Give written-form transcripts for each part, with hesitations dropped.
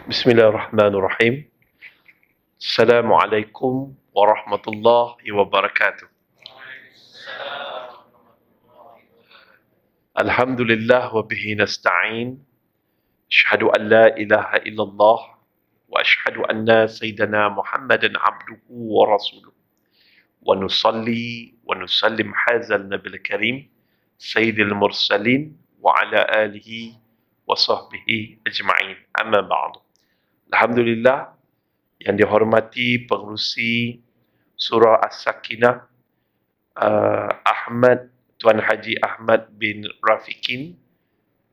Bismillahirrahmanirrahim. Assalamualaikum warahmatullahi wabarakatuh. Alhamdulillah wa bihi nasta'in. Asyhadu an la ilaha illallah wa asyhadu anna sayyidana Muhammadan abduhu wa rasuluh. Wa nusalli wa nusallim hazal nabil karim sayyidil mursalin wa ala alihi wa sahbihi ajma'in. Amma ba'du. Alhamdulillah, yang dihormati pengerusi Surah As-Sakinah, Tuan Haji Ahmad bin Rafiqin,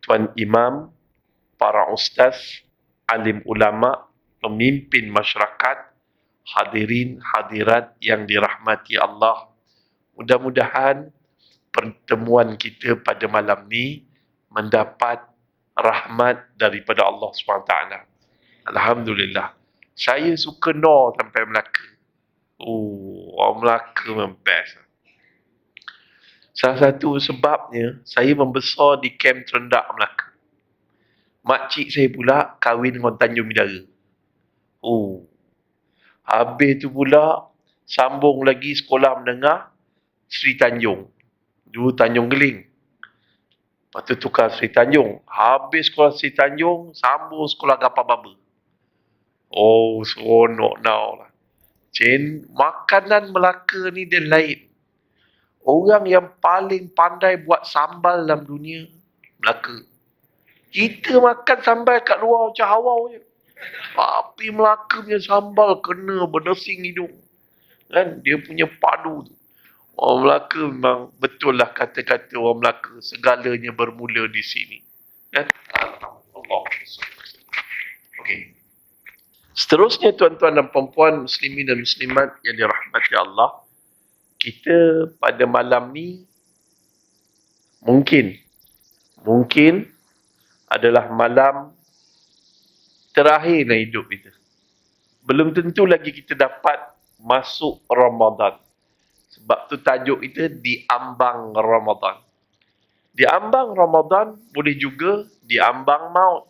Tuan Imam, para ustaz, alim ulama, pemimpin masyarakat, hadirin hadirat yang dirahmati Allah. Mudah-mudahan pertemuan kita pada malam ni mendapat rahmat daripada Allah SWT. Alhamdulillah. Saya suka sampai Melaka. Orang Melaka memang best. Salah satu sebabnya, saya membesar di Kem Terendak, Melaka. Makcik saya pula kahwin dengan Tanjung Bidara. Habis tu pula, sambung lagi sekolah menengah Sri Tanjung. Dulu Tanjung Geling. Lepas tu tukar Sri Tanjung. Habis sekolah Sri Tanjung, sambung sekolah Gapah Baba. Seronok now lah. Makanan Melaka ni dia lain. Orang yang paling pandai buat sambal dalam dunia, Melaka. Kita makan sambal kat luar macam hawau je. Tapi Melaka punya sambal kena berdesing hidung. Kan? Dia punya padu tu. Orang Melaka memang betul lah kata-kata orang Melaka. Segalanya bermula di sini. Kan? Allah. Okey. Seterusnya tuan-tuan dan puan-puan muslimin dan muslimat yang dirahmati Allah, kita pada malam ni mungkin adalah malam terakhir dalam hidup kita. Belum tentu lagi kita dapat masuk Ramadan. Sebab tu tajuk kita di ambang Ramadan. Di ambang Ramadan boleh juga di ambang maut.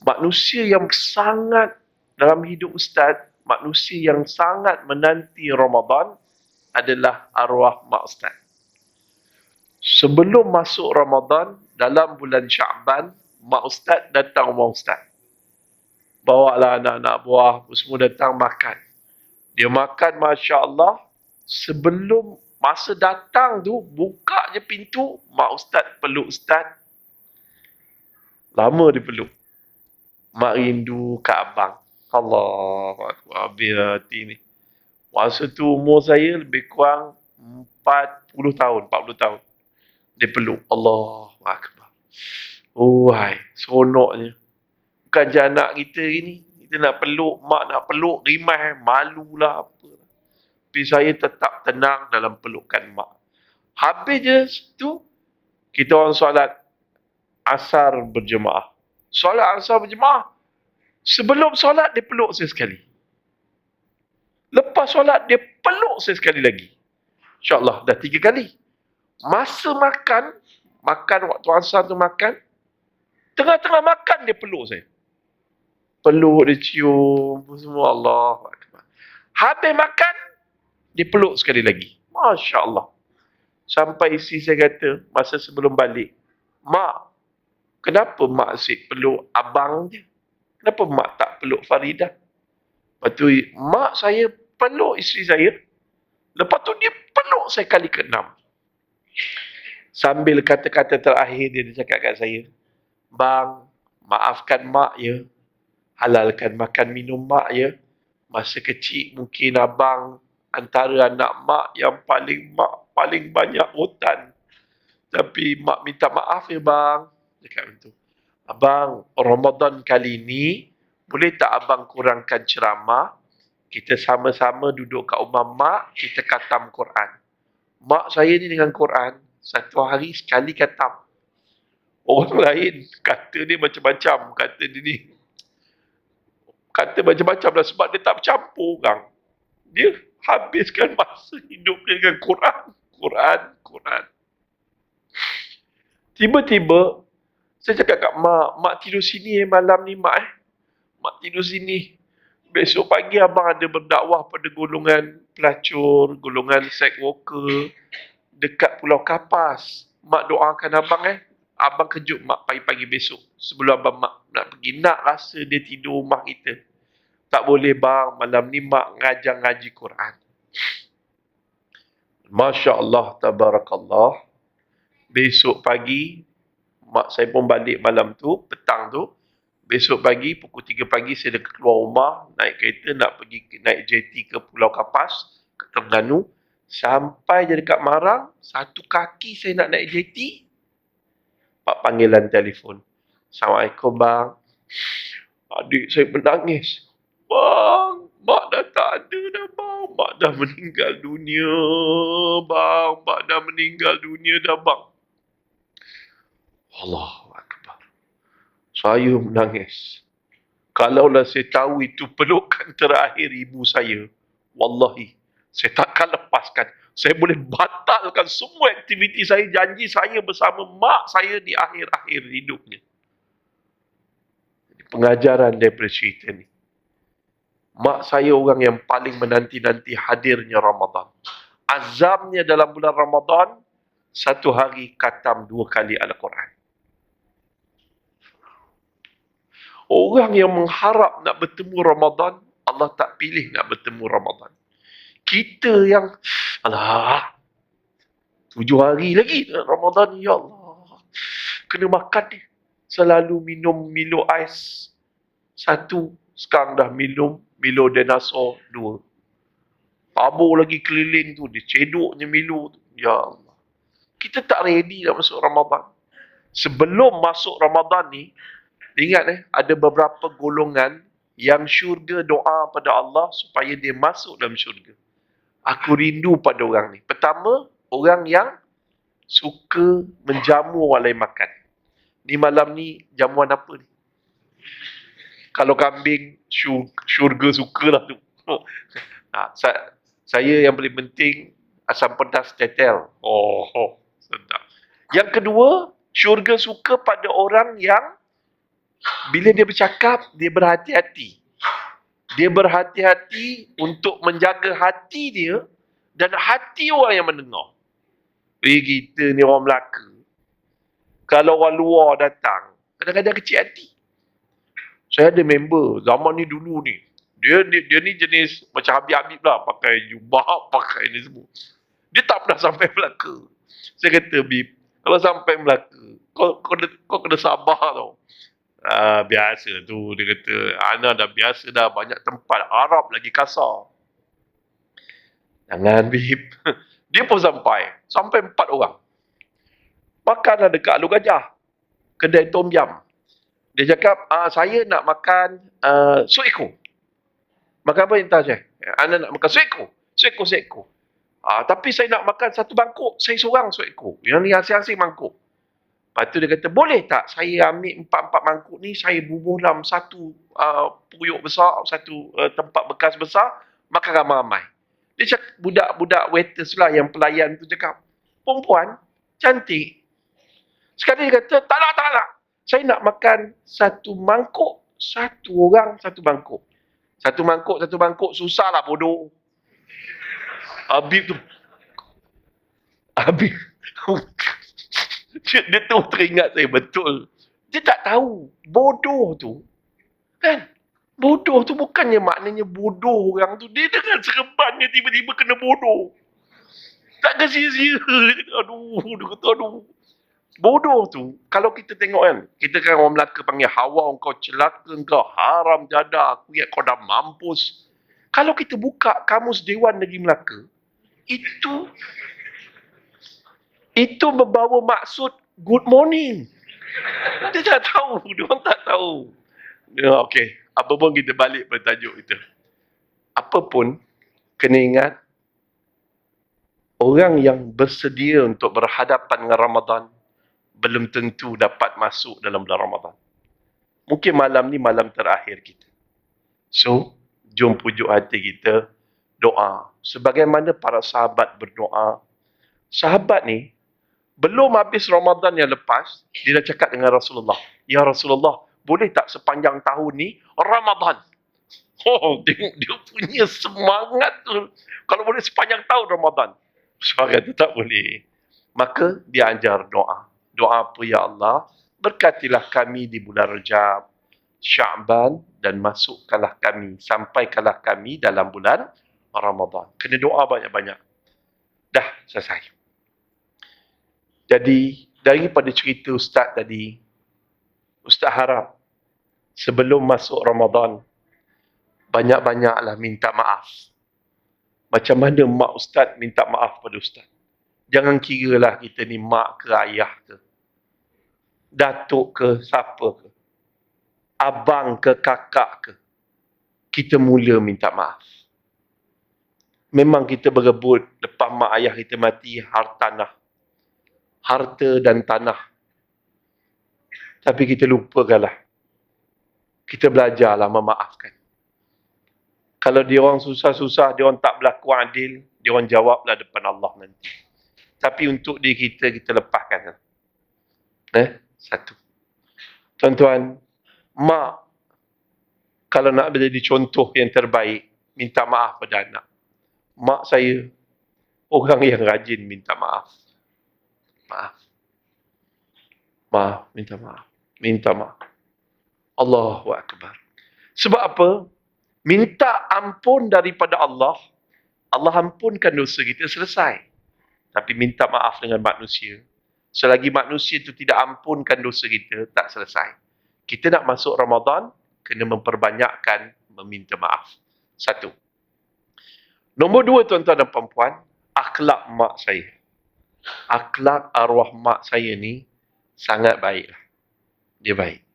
Manusia yang sangat dalam hidup Ustaz, manusia yang sangat menanti Ramadan adalah arwah Mak Ustaz. Sebelum masuk Ramadan, dalam bulan Sya'ban, Mak Ustaz datang rumah Ustaz. Bawalah anak-anak buah, semua datang makan. Dia makan, Masya Allah. Sebelum masa datang tu, buka je pintu, Mak Ustaz peluk Ustaz. Lama dia peluk. Mak rindu Kak Abang. Allah, habis hati ni. Masa tu umur saya lebih kurang 40 tahun. Dia peluk. Allah Akbar. Hai, seronoknya. Bukan je anak kita ni. Kita nak peluk, mak nak peluk, rimah, malulah apa. Tapi saya tetap tenang dalam pelukan mak. Habis je tu, kita orang solat asar berjemaah. Solat asar berjemaah. Sebelum solat, dia peluk saya sekali. Lepas solat, dia peluk saya sekali lagi. InsyaAllah, dah 3 kali. Masa makan waktu asar tu makan, tengah-tengah makan, dia peluk saya. Peluk, dia cium, semua. Allah. Habis makan, dia peluk sekali lagi. Masya Allah. Sampai isteri saya kata, masa sebelum balik, Mak, kenapa mak asyik peluk abang je? Kenapa mak tak peluk Faridah? Lepas tu, mak saya peluk isteri saya. Lepas tu, dia peluk saya kali ke-6. Sambil kata-kata terakhir dia cakap kat saya, Bang, maafkan mak ya. Halalkan makan minum mak ya. Masa kecil mungkin abang antara anak mak yang paling banyak hutan. Tapi mak minta maaf ya bang. Cakap macam tu. Abang, Ramadan kali ni, boleh tak abang kurangkan ceramah? Kita sama-sama duduk kat rumah mak, kita khatam Quran. Mak saya ni dengan Quran, satu hari sekali khatam. Orang lain kata dia macam-macam, kata dia ni. Kata macam-macam lah sebab dia tak bercampur orang. Dia habiskan masa hidup dia dengan Quran. Tiba-tiba, saya cakap kat mak tidur sini malam ni mak mak tidur sini. Besok pagi abang ada berdakwah pada golongan pelacur, golongan sex worker dekat Pulau Kapas. Mak doakan abang Abang kejut mak pagi-pagi besok. Sebelum abang mak nak pergi. Nak rasa dia tidur rumah kita. Tak boleh bang, malam ni mak ngajar ngaji Quran. Masya Allah, tabarakallah. Besok pagi, mak saya pun balik malam tu, petang tu. Besok pagi, pukul 3 pagi, saya dah keluar rumah, naik kereta, nak pergi naik JT ke Pulau Kapas, ke Terengganu. Sampai je dekat Marang, satu kaki saya nak naik JT, pak panggilan telefon. Assalamualaikum bang. Adik saya menangis. Bang, mak dah tak ada dah bang. Mak dah meninggal dunia bang. Mak dah meninggal dunia dah bang. Allahu Akbar. Saya menangis. Kalaulah saya tahu itu pelukan terakhir ibu saya, wallahi, saya takkan lepaskan. Saya boleh batalkan semua aktiviti saya, janji saya bersama mak saya di akhir-akhir hidupnya. Pengajaran daripada cerita ni. Mak saya orang yang paling menanti-nanti hadirnya Ramadan. Azamnya dalam bulan Ramadan, satu hari khatam 2 kali Al-Quran. Orang yang mengharap nak bertemu Ramadan, Allah tak pilih nak bertemu Ramadan. Kita yang, alah, 7 hari lagi Ramadan, ya Allah. Kena makan ni. Selalu minum Milo ais 1, sekarang dah minum Milo dinosaur 2. Tabur lagi keliling tu, dia cedoknya Milo tu. Ya Allah. Kita tak ready nak masuk Ramadan. Sebelum masuk Ramadan ni, ingat ada beberapa golongan yang syurga doa pada Allah supaya dia masuk dalam syurga. Aku rindu pada orang ni. Pertama, orang yang suka menjamu walai makan. Ni malam ni jamuan apa ni? Kalau kambing, syurga sukalah tu. Saya yang paling penting, asam pedas tetel. Oh, sedap. Yang kedua, syurga suka pada orang yang bila dia bercakap, dia berhati-hati. Dia berhati-hati untuk menjaga hati dia dan hati orang yang mendengar. Kita ni orang Melaka. Kalau orang luar datang, kadang-kadang kecil hati. Saya ada member, zaman ni dulu ni. Dia ni jenis macam Habib-Habib lah. Pakai jubah, pakai ni semua. Dia tak pernah sampai Melaka. Saya kata, Bib, kalau sampai Melaka, kau kena sabar tau. Biasa tu, dia kata, Ana dah biasa dah, banyak tempat, Arab lagi kasar. Jangan, Bib. Dia pun sampai 4 orang. Makan lah dekat Alur Gajah, kedai Tom Yam. Dia cakap, saya nak makan sup ekor. Makan apa yang tahu saya? Ana nak makan sup ekor. Tapi saya nak makan 1 mangkuk, saya seorang sup ekor. Yang ni asing-asing mangkuk. Lepas tu dia kata, boleh tak saya ambil 4 mangkuk ni, saya bubuh dalam satu puyuk besar, satu tempat bekas besar, makan ramai-ramai. Dia cakap, budak-budak waiters lah yang pelayan tu cakap, perempuan, cantik. Sekali dia kata, tak nak. Saya nak makan 1 mangkuk, 1 orang 1 mangkuk. 1 mangkuk, susahlah bodoh. Habib tu. Habib. Dia tu teringat saya betul. Dia tak tahu. Bodoh tu. Kan? Bodoh tu bukannya maknanya bodoh orang tu. Dia dengan serembannya tiba-tiba kena bodoh. Tak ke sia-sia. Dia kata aduh. Bodoh tu, kalau kita tengok kan, kita kan orang Melaka panggil hawa, kau celaka, kau haram jadah, aku ingat kau dah mampus. Kalau kita buka Kamus Dewan Negeri Melaka, itu membawa maksud good morning. Dia tak tahu, dia orang tak tahu. Okey, apa pun kita balik pada tajuk itu. Apa pun, kena ingat, orang yang bersedia untuk berhadapan dengan Ramadan, belum tentu dapat masuk dalam bulan Ramadan. Mungkin malam ni malam terakhir kita. So, jom pujuk hati kita, doa. Sebagaimana para sahabat berdoa. Sahabat ni, belum habis Ramadan yang lepas, dia dah cakap dengan Rasulullah, Ya Rasulullah, boleh tak sepanjang tahun ni Ramadan? Oh, tengok dia punya semangat tu. Kalau boleh sepanjang tahun Ramadan. Suara tu tak boleh. Maka dia ajar doa. Doa apa, ya Allah, berkatilah kami di bulan Rajab, Sya'ban, dan masukkanlah kami, sampaikanlah kami dalam bulan Ramadan. Kena doa banyak-banyak. Dah selesai. Jadi, daripada cerita Ustaz tadi, Ustaz harap sebelum masuk Ramadan, banyak-banyaklah minta maaf. Macam mana mak Ustaz minta maaf pada Ustaz? Jangan kiralah kita ni mak ke ayah ke, datuk ke, siapa ke, abang ke, kakak ke. Kita mula minta maaf. Memang kita berebut lepas mak ayah kita mati, harta dan tanah. Tapi kita lupakanlah. Kita belajarlah memaafkan. Kalau dia orang susah-susah, dia orang tak berlaku adil, dia orang jawablah depan Allah nanti. Tapi untuk diri kita, kita lepaskan. Satu. Tuan-tuan, mak, kalau nak menjadi contoh yang terbaik, minta maaf pada anak. Mak saya, orang yang rajin minta maaf. Maaf, minta maaf. Minta maaf. Allahu Akbar. Sebab apa? Minta ampun daripada Allah, Allah ampunkan dosa kita, selesai. Tapi minta maaf dengan manusia, selagi manusia itu tidak ampunkan dosa kita, tak selesai. Kita nak masuk Ramadan, kena memperbanyakkan meminta maaf. Satu. Nombor dua, tuan-tuan dan perempuan, akhlak mak saya. Akhlak arwah mak saya ni sangat baiklah. Dia baik.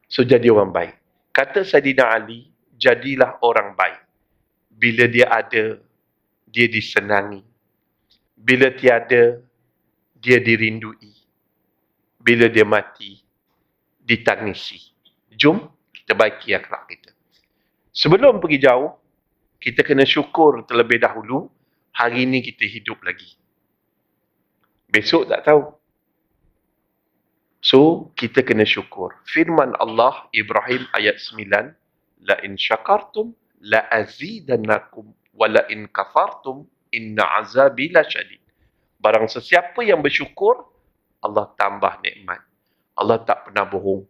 So, jadi orang baik. Kata Saidina Ali, jadilah orang baik. Bila dia ada, dia disenangi. Bila tiada, dia dirindui. Bila dia mati, ditangisi. Jom kita baiki akhlak kita. Sebelum pergi jauh, kita kena syukur terlebih dahulu, hari ini kita hidup lagi. Besok tak tahu. So, kita kena syukur. Firman Allah, Ibrahim ayat 9, la in syakartum la azidannakum wa la in kafartum inna azabi lasyadid. Barang sesiapa yang bersyukur, Allah tambah nikmat. Allah tak pernah bohong.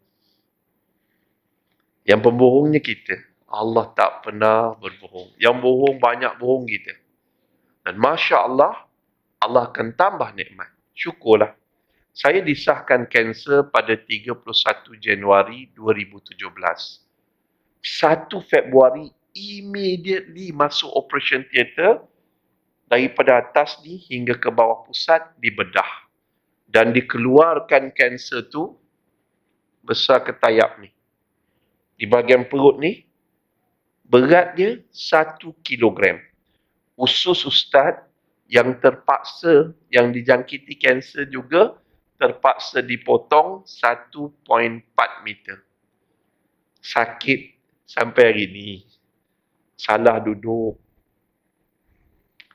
Yang pembohongnya kita. Allah tak pernah berbohong. Yang bohong, banyak bohong kita. Dan Masya Allah, Allah akan tambah nikmat. Syukurlah. Saya disahkan kanser pada 31 Januari 2017. 1 Februari, immediately masuk operation theater. Daripada atas ni hingga ke bawah pusat, dibedah. Dan dikeluarkan kanser tu besar ketayap ni. Di bahagian perut ni, berat dia 1 kilogram. Usus Ustaz yang terpaksa, yang dijangkiti kanser juga, terpaksa dipotong 1.4 meter. Sakit sampai hari ni. Salah duduk,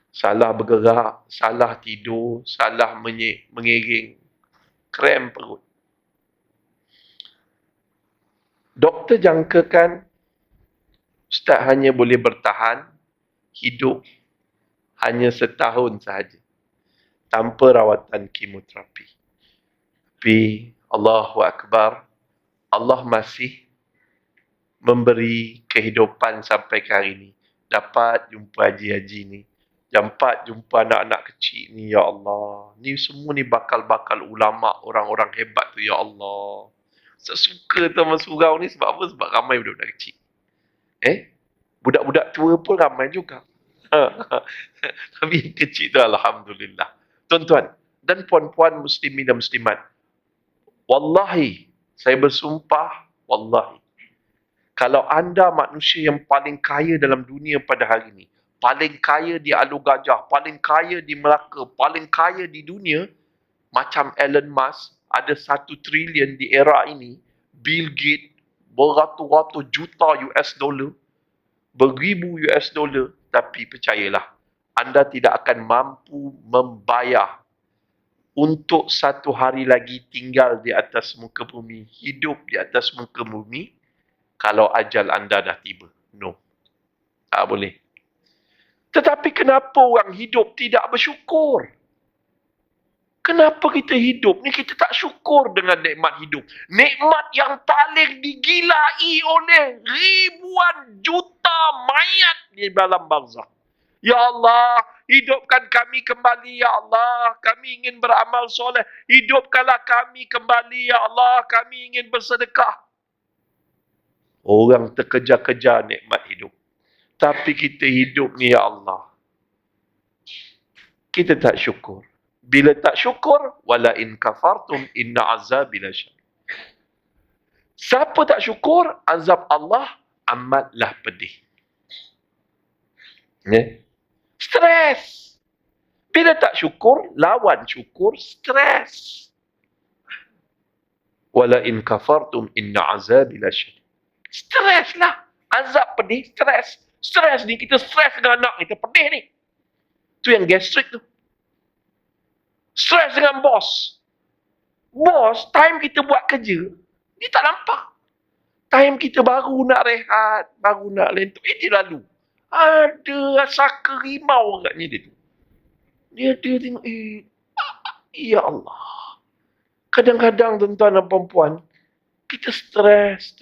salah bergerak, salah tidur, salah mengiring, krem perut. Doktor jangkakan Ustaz hanya boleh bertahan hidup hanya setahun sahaja tanpa rawatan kemoterapi. Tapi Allahu Akbar, Allah masih memberi kehidupan sampai ke hari ini. Dapat jumpa haji-haji ni, dapat jumpa anak-anak kecil ni, ya Allah. Ni semua ni bakal-bakal ulama, orang-orang hebat tu, ya Allah. Saya suka sama surau ni sebab apa? Sebab ramai budak-budak kecil. Budak-budak tua pun ramai juga. Tapi yang kecil tu alhamdulillah. Tuan-tuan dan puan-puan muslimin dan muslimat, wallahi, saya bersumpah, wallahi, kalau anda manusia yang paling kaya dalam dunia pada hari ini, paling kaya di Alur Gajah, paling kaya di Melaka, paling kaya di dunia, macam Elon Musk, ada 1 trilion di era ini, Bill Gates, beratus-ratus juta US dollar, beribu US dollar, tapi percayalah, anda tidak akan mampu membayar untuk satu hari lagi tinggal di atas muka bumi, hidup di atas muka bumi, kalau ajal anda dah tiba. No. Tak boleh. Tetapi kenapa orang hidup tidak bersyukur? Kenapa kita hidup ni kita tak syukur dengan nikmat hidup? Nikmat yang paling digilai oleh ribuan juta mayat di dalam barzakh. Ya Allah, hidupkan kami kembali, Ya Allah. Kami ingin beramal soleh. Hidupkanlah kami kembali, Ya Allah. Kami ingin bersedekah. Orang terkejar-kejar nikmat hidup. Tapi kita hidup ni, Ya Allah, kita tak syukur. Bila tak syukur, wala in kafartum inna azabi lasyadid. Siapa tak syukur, azab Allah amatlah pedih. Stres. Bila tak syukur, lawan syukur, stres. Wala in kafartum inna azabi lasyadid. Stres lah. Azab pedih, stres. Stres ni, kita stres dengan anak kita, pedih ni. Tu yang gastrik tu. Stres dengan bos. Bos, time kita buat kerja, dia tak nampak. Time kita baru nak rehat, baru nak lentuk, dia lalu. Ada saka rimau agaknya dia tu. Dia tengok, ya Allah. Kadang-kadang tuan-tuan dan perempuan, kita stres.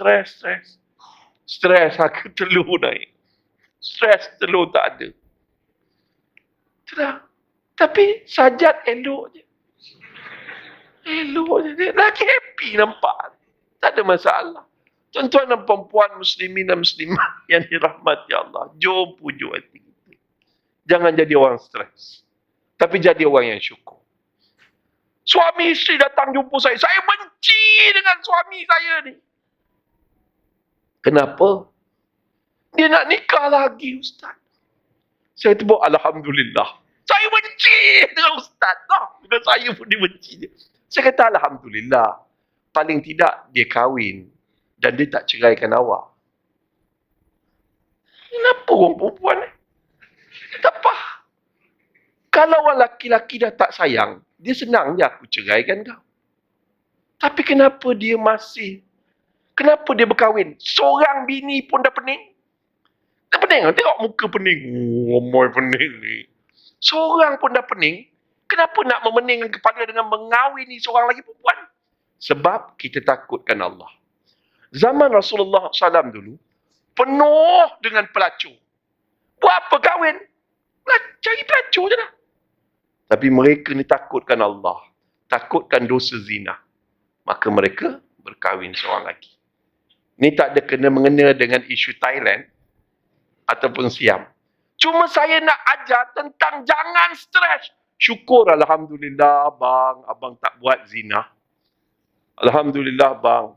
Stres, harga telur naik. Stres, telur tak ada. Itulah. Tapi sajat elok je. Elok je. Dia lagi happy nampak. Tak ada masalah. Tuan-tuan dan perempuan muslimin dan muslimat yang dirahmati Allah. Jom pujuk hati kita. Jangan jadi orang stres. Tapi jadi orang yang syukur. Suami isteri datang jumpa saya. Saya benci dengan suami saya ni. Kenapa? Dia nak nikah lagi, Ustaz. Saya tebuk, Alhamdulillah. Saya benci dengan Ustaz. Dengan saya pun dia benci dia. Saya kata, Alhamdulillah. Paling tidak, dia kahwin. Dan dia tak ceraikan awak. Kenapa orang perempuan ni? Tak apa. Kalau orang laki-laki dah tak sayang, dia senang je aku ceraikan kau. Tapi kenapa dia masih? Kenapa dia berkahwin? Seorang bini pun dah pening. Dah pening kan? Tengok muka pening. Ramai pening ni. Seorang pun dah pening. Kenapa nak memeningkan kepala dengan mengawini seorang lagi perempuan? Sebab kita takutkan Allah. Zaman Rasulullah SAW dulu, penuh dengan pelacur. Buat apa kahwin? Cari pelacur je lah. Tapi mereka ni takutkan Allah. Takutkan dosa zina. Maka mereka berkahwin seorang lagi. Ni tak ada kena-mengena dengan isu Thailand ataupun Siam. Cuma saya nak ajar tentang jangan stres. Syukur, Alhamdulillah bang, abang tak buat zina. Alhamdulillah bang.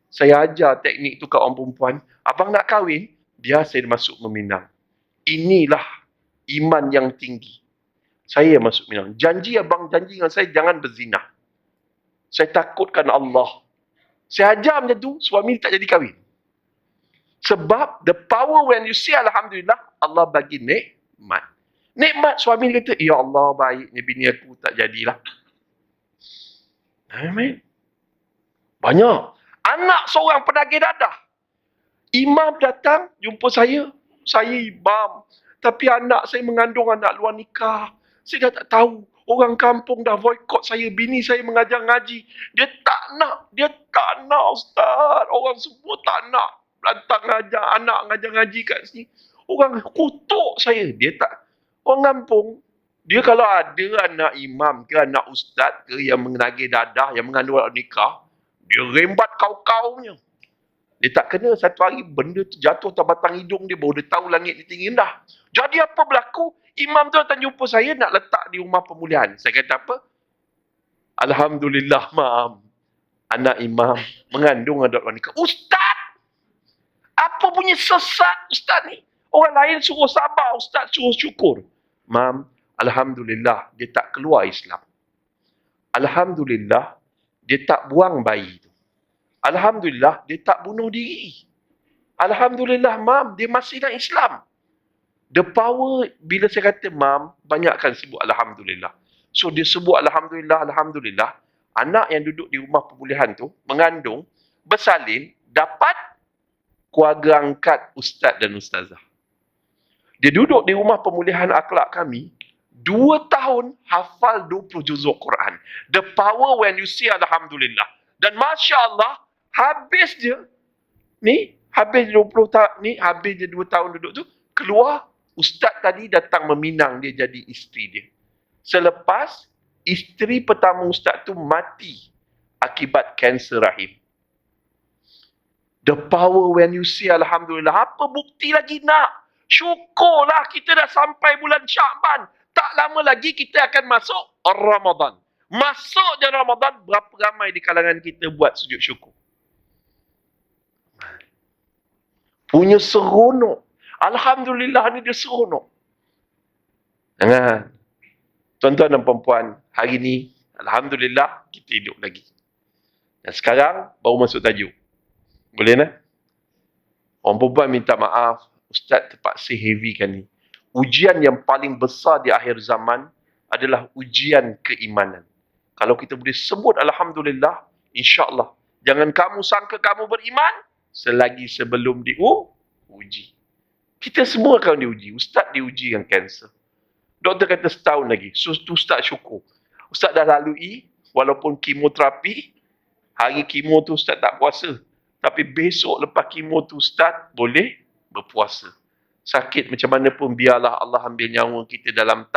Saya ajar teknik tu kat orang perempuan. Abang nak kahwin, biar saya masuk meminang. Inilah iman yang tinggi. Saya masuk minang. Janji abang, janji dengan saya jangan berzina. Saya takutkan Allah. Saya ajar macam tu, suami tak jadi kahwin. Sebab the power when you say Alhamdulillah, Allah bagi nikmat. Nikmat suami kata, ya Allah baiknya bini aku tak jadilah. Amin. Banyak. Anak seorang penagih dadah. Imam datang jumpa saya. Saya imam. Tapi anak saya mengandung anak luar nikah. Saya dah tak tahu. Orang kampung dah boykot saya. Bini saya mengajar ngaji. Dia tak nak. Dia tak nak, Ustaz. Orang semua tak nak. Lantak ngajar anak ngajar ngaji kat sini. Orang kutuk saya. Dia tak. Orang kampung. Dia kalau ada anak imam ke anak ustaz ke yang menagih dadah, yang mengandung anak nikah, dia rembat kau-kaunya. Dia tak kena satu hari benda tu jatuh atas batang hidung dia, baru dia tahu langit ni tinggi rendah. Jadi apa berlaku? Imam tu datang jumpa saya nak letak di rumah pemulihan. Saya kata apa? Alhamdulillah, Mam. Anak imam mengandung anak luar nikah. Ustaz! Apa punya sesat Ustaz ni? Orang lain suruh sabar, Ustaz suruh syukur. Mam, Alhamdulillah dia tak keluar Islam. Alhamdulillah dia tak buang bayi tu. Alhamdulillah dia tak bunuh diri. Alhamdulillah, Mam, dia masih dalam Islam. The power, bila saya kata, Mam, banyakkan sebut Alhamdulillah. So dia sebut Alhamdulillah, Alhamdulillah. Anak yang duduk di rumah pemulihan tu, mengandung, bersalin, dapat keluarga angkat ustaz dan ustazah. Dia duduk di rumah pemulihan akhlak kami, 2 tahun hafal 20 juzuk Quran. The power when you see Alhamdulillah. Dan Masya Allah, habis dia, habis 20 tahun, habis dia 2 tahun duduk tu, keluar, ustaz tadi datang meminang dia jadi isteri dia. Selepas, isteri pertama ustaz tu mati akibat kanser rahim. The power when you see Alhamdulillah. Apa bukti lagi nak? Syukurlah kita dah sampai bulan Sya'ban. Tak lama lagi kita akan masuk Ramadan. Masuk je Ramadan, berapa ramai di kalangan kita buat sujud syukur? Punya seronok. Alhamdulillah ni dia seronok. Jangan. Tuan-tuan dan perempuan, hari ni Alhamdulillah kita hidup lagi. Dan sekarang baru masuk tajuk. Boleh nak? Orang perempuan minta maaf, Ustaz terpaksa heavykan ni. Ujian yang paling besar di akhir zaman adalah ujian keimanan. Kalau kita boleh sebut Alhamdulillah, insya-Allah. Jangan kamu sangka kamu beriman selagi sebelum diuji. Kita semua akan diuji. Ustaz diuji dengan kanser. Doktor kata setahun lagi. Ustaz syukur. Ustaz dah lalui, walaupun kemoterapi, hari kemo tu Ustaz tak puasa. Tapi besok lepas kemo tu Ustaz boleh berpuasa. Sakit macam mana pun biarlah Allah ambil nyawa kita dalam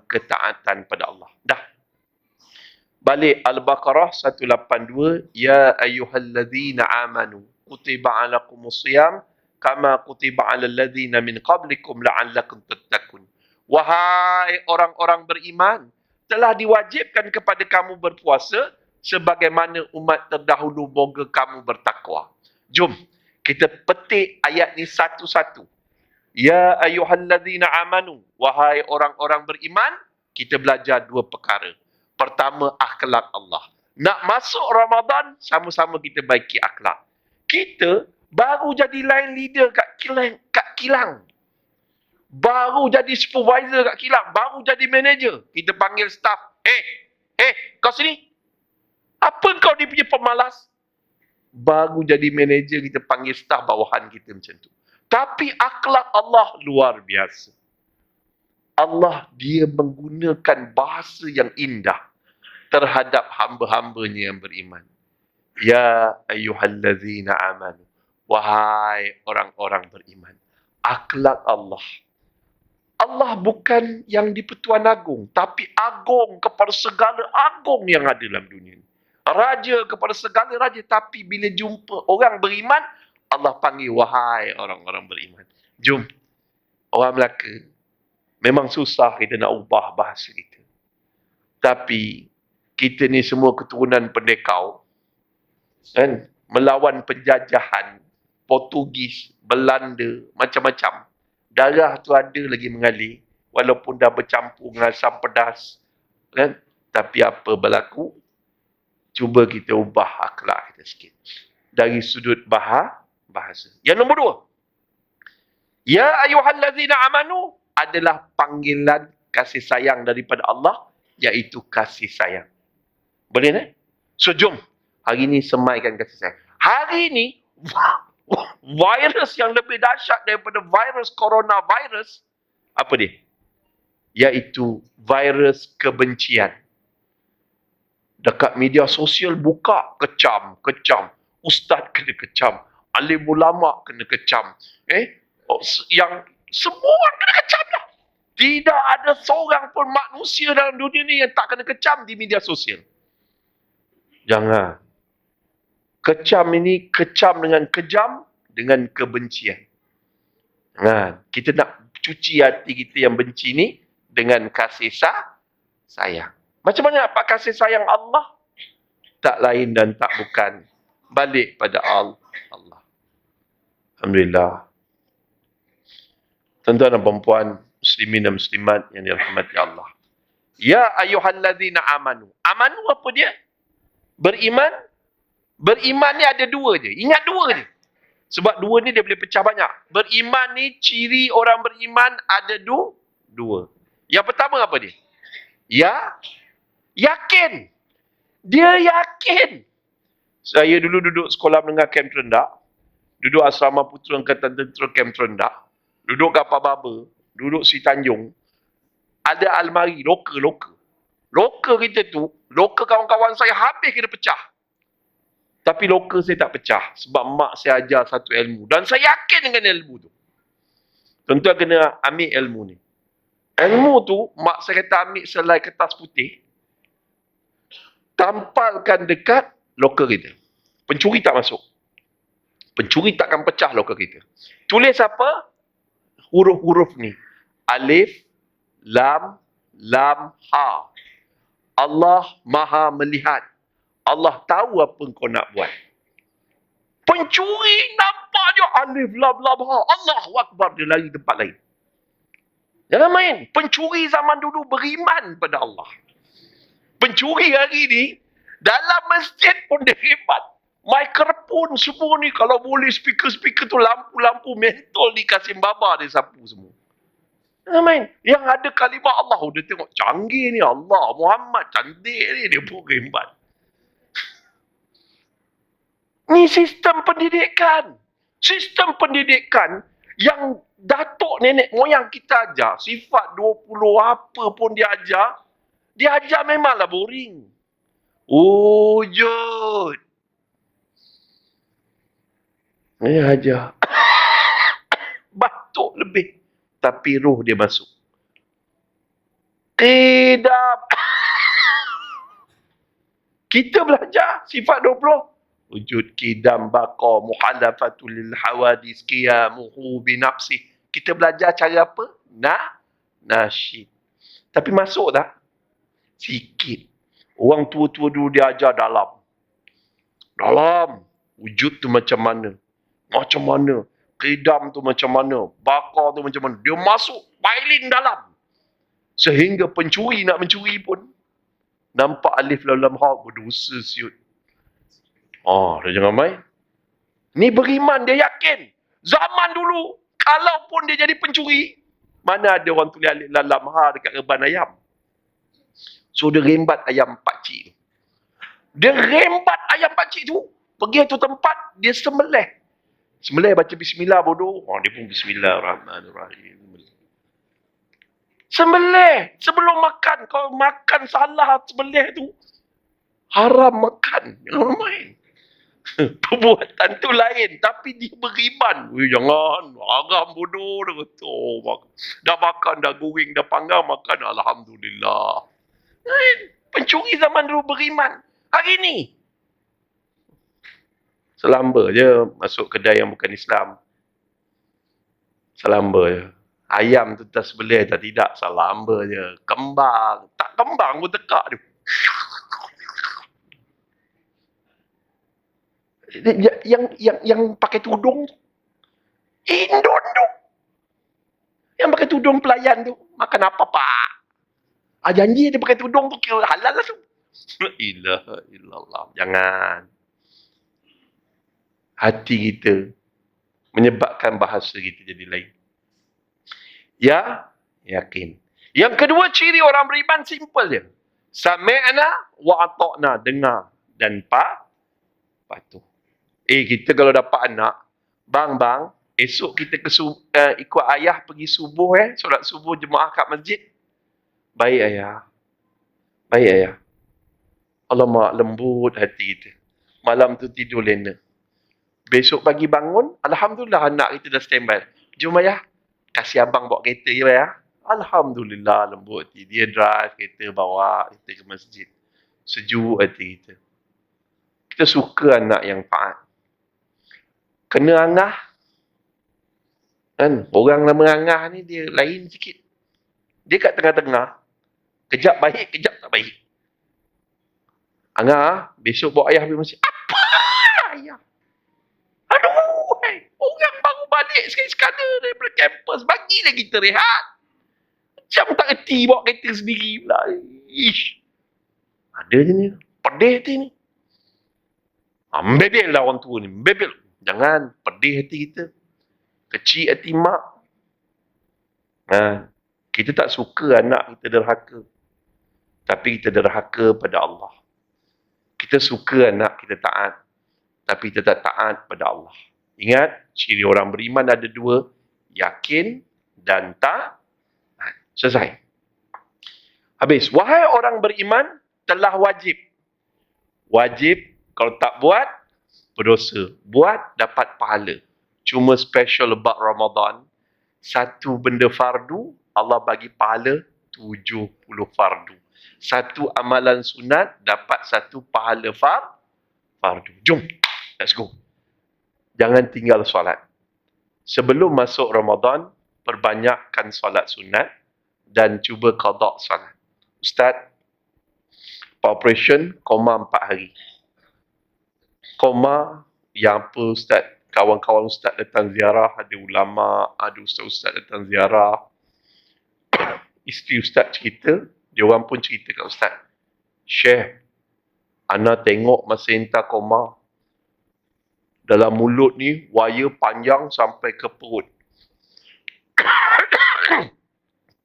ketaatan pada Allah. Dah. Balik Al-Baqarah 182. Ya ayyuhalladzina amanu kutiba alaikumusiyam kama kutiba alal ladzina min qablikum la'allakum tattaqun. Wahai orang-orang beriman, telah diwajibkan kepada kamu berpuasa sebagaimana umat terdahulu moga kamu bertakwa. Jom kita petik ayat ni satu-satu. Ya ayyuhalladzina amanu, wahai orang-orang beriman, kita belajar 2 perkara. Pertama, akhlak Allah. Nak masuk Ramadan, sama-sama kita baiki akhlak. Kita baru jadi line leader kat kilang. Baru jadi supervisor kat kilang, baru jadi manager. Kita panggil staff, kau sini. Apa kau ni punya pemalas? Baru jadi manager, kita panggil staf bawahan kita macam tu. Tapi akhlak Allah luar biasa. Allah dia menggunakan bahasa yang indah terhadap hamba-hambanya yang beriman. Ya ayyuhallazina amanu. Wahai orang-orang beriman. Akhlak Allah. Allah bukan yang di-Pertuan Agong, tapi agung kepada segala agung yang ada dalam dunia ini. Raja kepada segala raja, tapi bila jumpa orang beriman, Allah panggil wahai orang-orang beriman. Jom. Orang Melaka, memang susah kita nak ubah bahasa kita. Tapi, kita ni semua keturunan pendekau, kan? Melawan penjajahan, Portugis, Belanda, macam-macam. Darah tu ada lagi mengalir, walaupun dah bercampur dengan asam pedas. Kan? Tapi apa berlaku? Cuba kita ubah akhlak kita sikit. Dari sudut bahasa. Yang nombor 2. Ya ayyuhallazina amanu adalah panggilan kasih sayang daripada Allah, iaitu kasih sayang. Boleh tak? So jom, hari ni semaikan kasih sayang. Hari ni, virus yang lebih dahsyat daripada virus coronavirus, apa dia? Iaitu virus kebencian. Dekat media sosial buka, kecam. Ustaz kena kecam. Alim ulama kena kecam. Yang semua kena kecam lah. Tidak ada seorang pun manusia dalam dunia ni yang tak kena kecam di media sosial. Jangan. Kecam ini kecam dengan kejam, dengan kebencian. Jangan. Kita nak cuci hati kita yang benci ni dengan kasih sayang. Macam mana nak kasih sayang Allah? Tak lain dan tak bukan. Balik pada Allah. Alhamdulillah. Tuan-tuan dan perempuan, muslimin dan muslimat yang dirahmati Allah. Ya ayyuhallazina amanu. Amanu apa dia? Beriman. Beriman ni ada 2 je. Ingat 2 je. Sebab 2 ni dia boleh pecah banyak. Beriman ni, ciri orang beriman ada 2. Yang pertama apa dia? Ya, yakin. Dia yakin. Saya dulu duduk sekolah menengah Kem Terendak. Duduk asrama Putera Angkatan Tentera Kem Terendak. Duduk kapal Baba. Duduk si Tanjung. Ada almari, loker. Loker kita tu, loker kawan-kawan saya habis kena pecah. Tapi loker saya tak pecah. Sebab mak saya ajar satu ilmu. Dan saya yakin dengan ilmu tu. Tuan-tuan kena ambil ilmu ni. Ilmu tu, mak saya kata ambil selai kertas putih. Tampalkan dekat loker kita. Pencuri tak masuk. Pencuri takkan pecah loker kita. Tulis apa? Huruf-huruf ni. Alif, lam, ha. Allah maha melihat. Allah tahu apa kau nak buat. Pencuri nampak je alif, lam, ha. Allahu Akbar, dia lari tempat lain. Jangan main. Pencuri zaman dulu beriman pada Allah. Pencuri hari ni, dalam masjid pun dia hebat. Mikrofon semua ni, kalau boleh speaker-speaker tu, lampu-lampu mentol dikasih baba dia sapu semua. Jangan main. Yang ada kalimah Allah, dia tengok canggih ni Allah, Muhammad cantik ni, dia pun hebat. Ni sistem pendidikan. Sistem pendidikan yang datuk nenek moyang kita ajar, sifat 20 apa pun dia ajar memanglah boring. Wujud. Dia ajar. Batuk lebih. Tapi roh dia masuk. Qidam. Kita belajar sifat 20. Wujud qidam baqa muhalafatul lil hawadis qiyamuhu binafsih. Kita belajar cara apa? Nasyid. Tapi masuk tak? Sikit. Orang tua-tua dulu dia ajar dalam. Dalam. Wujud tu macam mana? Macam mana? Qidam tu macam mana? Baqa tu macam mana? Dia masuk bailing dalam. Sehingga pencuri nak mencuri pun nampak alif lam ha, berdosa siut. Dia jangan main. Ni beriman, dia yakin. Zaman dulu, kalaupun dia jadi pencuri, mana ada orang tulis alif lam ha dekat reban ayam. So dia rembat ayam pakcik tu. Dia rembat ayam pakcik tu, pergi tu tempat, dia sembelih. Sembelih baca bismillah bodoh. Dia pun bismillahirrahmanirrahim. Sembelih. Sebelum makan. Kalau makan salah sembelih tu, haram makan. Jangan main. Perbuatan tu lain. Tapi dia beriman. Jangan. Haram bodoh. Dia kata, dah makan, dah goreng, dah panggang, makan. Alhamdulillah. Pencuri zaman dulu beriman. Hari ni, selamba je masuk kedai yang bukan Islam. Selamba je. Ayam tu tak sebelih tak tidak. Selamba je. Kembang. Tak kembang pun tekak dia. Yang pakai tudung tu. Indon tu. Yang pakai tudung pelayan tu. Makan apa pak? Janji dia pakai tudung tu kira halal lah tu. Ilaha illallah. Jangan. Hati kita menyebabkan bahasa kita jadi lain. Ya, yakin. Yang kedua ciri orang beriman simple je. Sami'na wa ata'na, dengar dan patuh. Kita kalau dapat anak, bang, esok kita ikut ayah pergi subuh solat subuh jemaah kat masjid. Baik ayah. Alamak, lembut hati kita. Malam tu tidur lena. Besok pagi bangun, alhamdulillah anak kita dah standby. Jom ayah, kasih abang bawa kereta je ayah. Alhamdulillah lembut hati. Dia drive kereta, bawa kita ke masjid. Sejuk hati kita. Kita suka anak yang taat. Kena angah. Kan? Orang nama angah ni dia lain sikit. Dia kat tengah-tengah. Kejap baik, kejap tak baik. Angah, besok bawa ayah pergi masjid. Apa ayah? Aduh, orang baru balik sekali-sekala daripada kampus. Bagilah kita rehat. Macam tak reti bawa kereta sendiri pula. Ish. Ada je ni. Pedih hati ni. Membebel lah orang tua ni. Membebel. Jangan. Pedih hati kita. Kecil hati mak. Kita tak suka anak kita derhaka. tapi kita derhaka pada Allah. Kita suka anak kita taat, tapi kita tak taat pada Allah. Ingat, ciri orang beriman ada dua, yakin dan taat. Selesai. Habis. Wahai orang beriman, telah wajib. Wajib, kalau tak buat, berdosa. Buat, dapat pahala. Cuma special about Ramadan, satu benda fardu, Allah bagi pahala 70 fardu. Satu amalan sunat, dapat satu pahala fardu. Jom, let's go. Jangan tinggal solat. Sebelum masuk Ramadan, perbanyakkan solat sunat dan cuba qada solat. Ustaz, operation koma 4 hari. Koma yang apa Ustaz? Kawan-kawan Ustaz datang ziarah, ada ulama, ada ustaz-ustaz datang ziarah. Isteri Ustaz cerita, dia orang pun cerita kat Ustaz. Syekh, ana tengok masa entah koma, dalam mulut ni wire panjang sampai ke perut.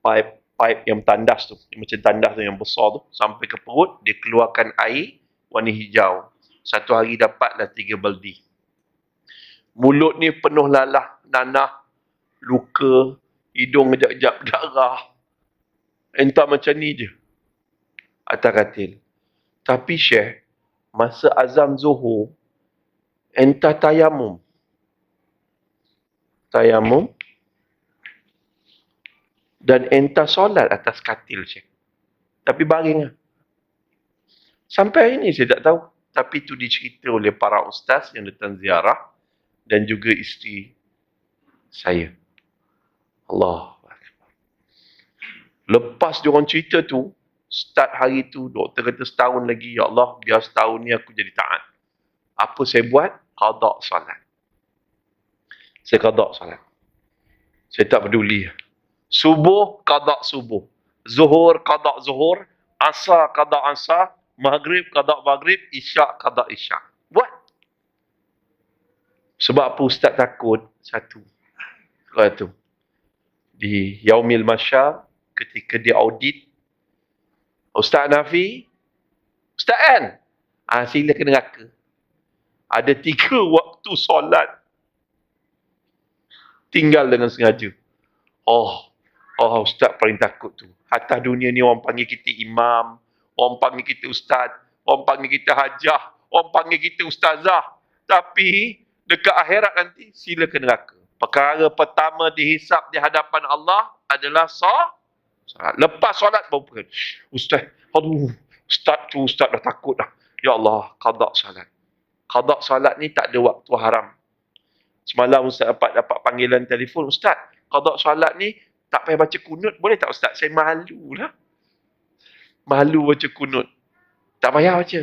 Pipe yang tandas tu, yang macam tandas tu yang besar tu, sampai ke perut, dia keluarkan air warna hijau. Satu hari dapatlah 3 baldi. Mulut ni penuh lalah, nanah, luka, hidung kejap-kejap darah. Entah macam ni je. Atas katil. Tapi Syekh, masa azam Zuhur, entah tayamum. Tayamum. Dan entah solat atas katil Syekh. Tapi baring lah. Sampai hari ni saya tak tahu. Tapi itu dicerita oleh para ustaz yang datang ziarah dan juga isteri saya. Allah. Lepas diorang cerita tu, start hari tu, doktor kata setahun lagi, ya Allah, biar setahun ni aku jadi taat. Apa saya buat? Qada salat. Saya qada salat. Saya tak peduli. Subuh, qada subuh. Zuhur, qada zuhur. Asar, qada asar. Maghrib, qada maghrib. Isyak, qada isyak. Buat. Sebab apa ustaz takut? Satu. Satu. Di Yaumil Masyar, ketika dia audit, Ustaz Nafi, Ustaz kan? Sila ke neraka. Ada 3 waktu solat. Tinggal dengan sengaja. Oh, Ustaz paling takut tu. Atas dunia ni orang panggil kita imam, orang panggil kita ustaz, orang panggil kita hajah, orang panggil kita ustazah. Tapi dekat akhirat nanti sila ke neraka. Perkara pertama dihisap di hadapan Allah adalah solat. Lepas solat baru pergi. Ustaz, Ustaz dah takut dah. Ya Allah, qada solat. Qada solat ni tak ada waktu haram. Semalam Ustaz dapat panggilan telefon, Ustaz, qada solat ni tak payah baca kunut, boleh tak Ustaz? Saya malu lah. Malu baca kunut. Tak payah baca.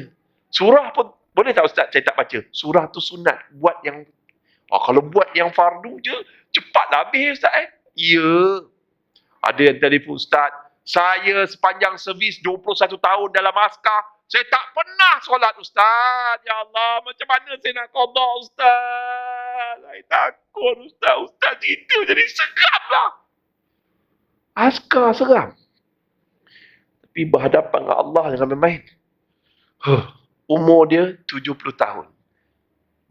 Surah pun, boleh tak Ustaz? Saya tak baca. Surah tu sunat. Buat yang, kalau buat yang fardu je, cepatlah habis Ustaz Ya. Ada yang telefon, Ustaz, saya sepanjang servis 21 tahun dalam askar, saya tak pernah solat Ustaz. Ya Allah, macam mana saya nak qada Ustaz? Saya takut Ustaz. Ustaz cerita jadi seram lah. Askar seram. Tapi berhadapan dengan Allah jangan main-main. Umur dia 70 tahun.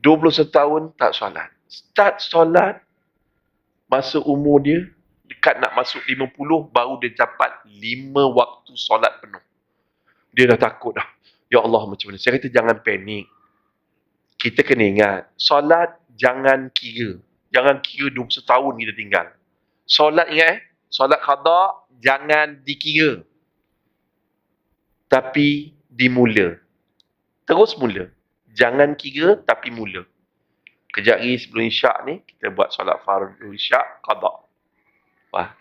21 tahun tak solat. Start solat masa umur dia dekat nak masuk 50, baru dia dapat 5 waktu solat penuh. Dia dah takut dah. Ya Allah, macam mana? Saya kata jangan panik. Kita kena ingat, solat jangan kira. Jangan kira 21 tahun kita tinggal. Solat ingat solat qada jangan dikira. Tapi dimula. Terus mula. Jangan kira tapi mula. Kejap lagi sebelum isyak ni, kita buat solat fardu isyak, qada. Wah.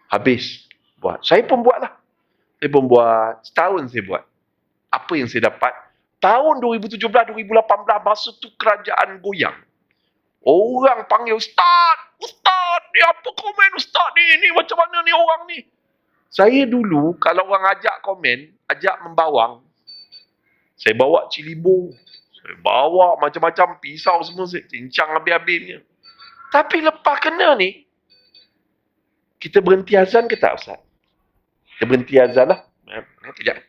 Habis. Buat. Saya pun buat lah. Saya pun buat. Setahun saya buat. Apa yang saya dapat? Tahun 2017-2018, masa tu kerajaan goyang. Orang panggil, Ustaz, ni apa komen Ustaz ni? Ni macam mana ni orang ni? Saya dulu, kalau orang ajak komen, ajak membawang, saya bawa cilibung. Saya bawa macam-macam pisau semua, saya cincang habis-habisnya. Tapi lepas kena ni, kita berhenti azan ke tak Ustaz? Kita berhenti azan lah. Kejap.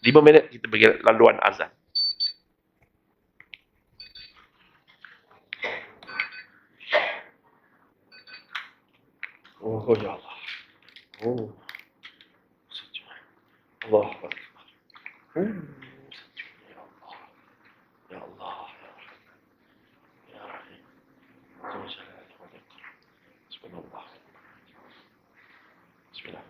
5 minit kita bagi laluan azan. Oh ya Allah. Oh. Allah Akbar. Ya Allah. Ya Allah. Ya Rahim. Bismillah. Bismillah.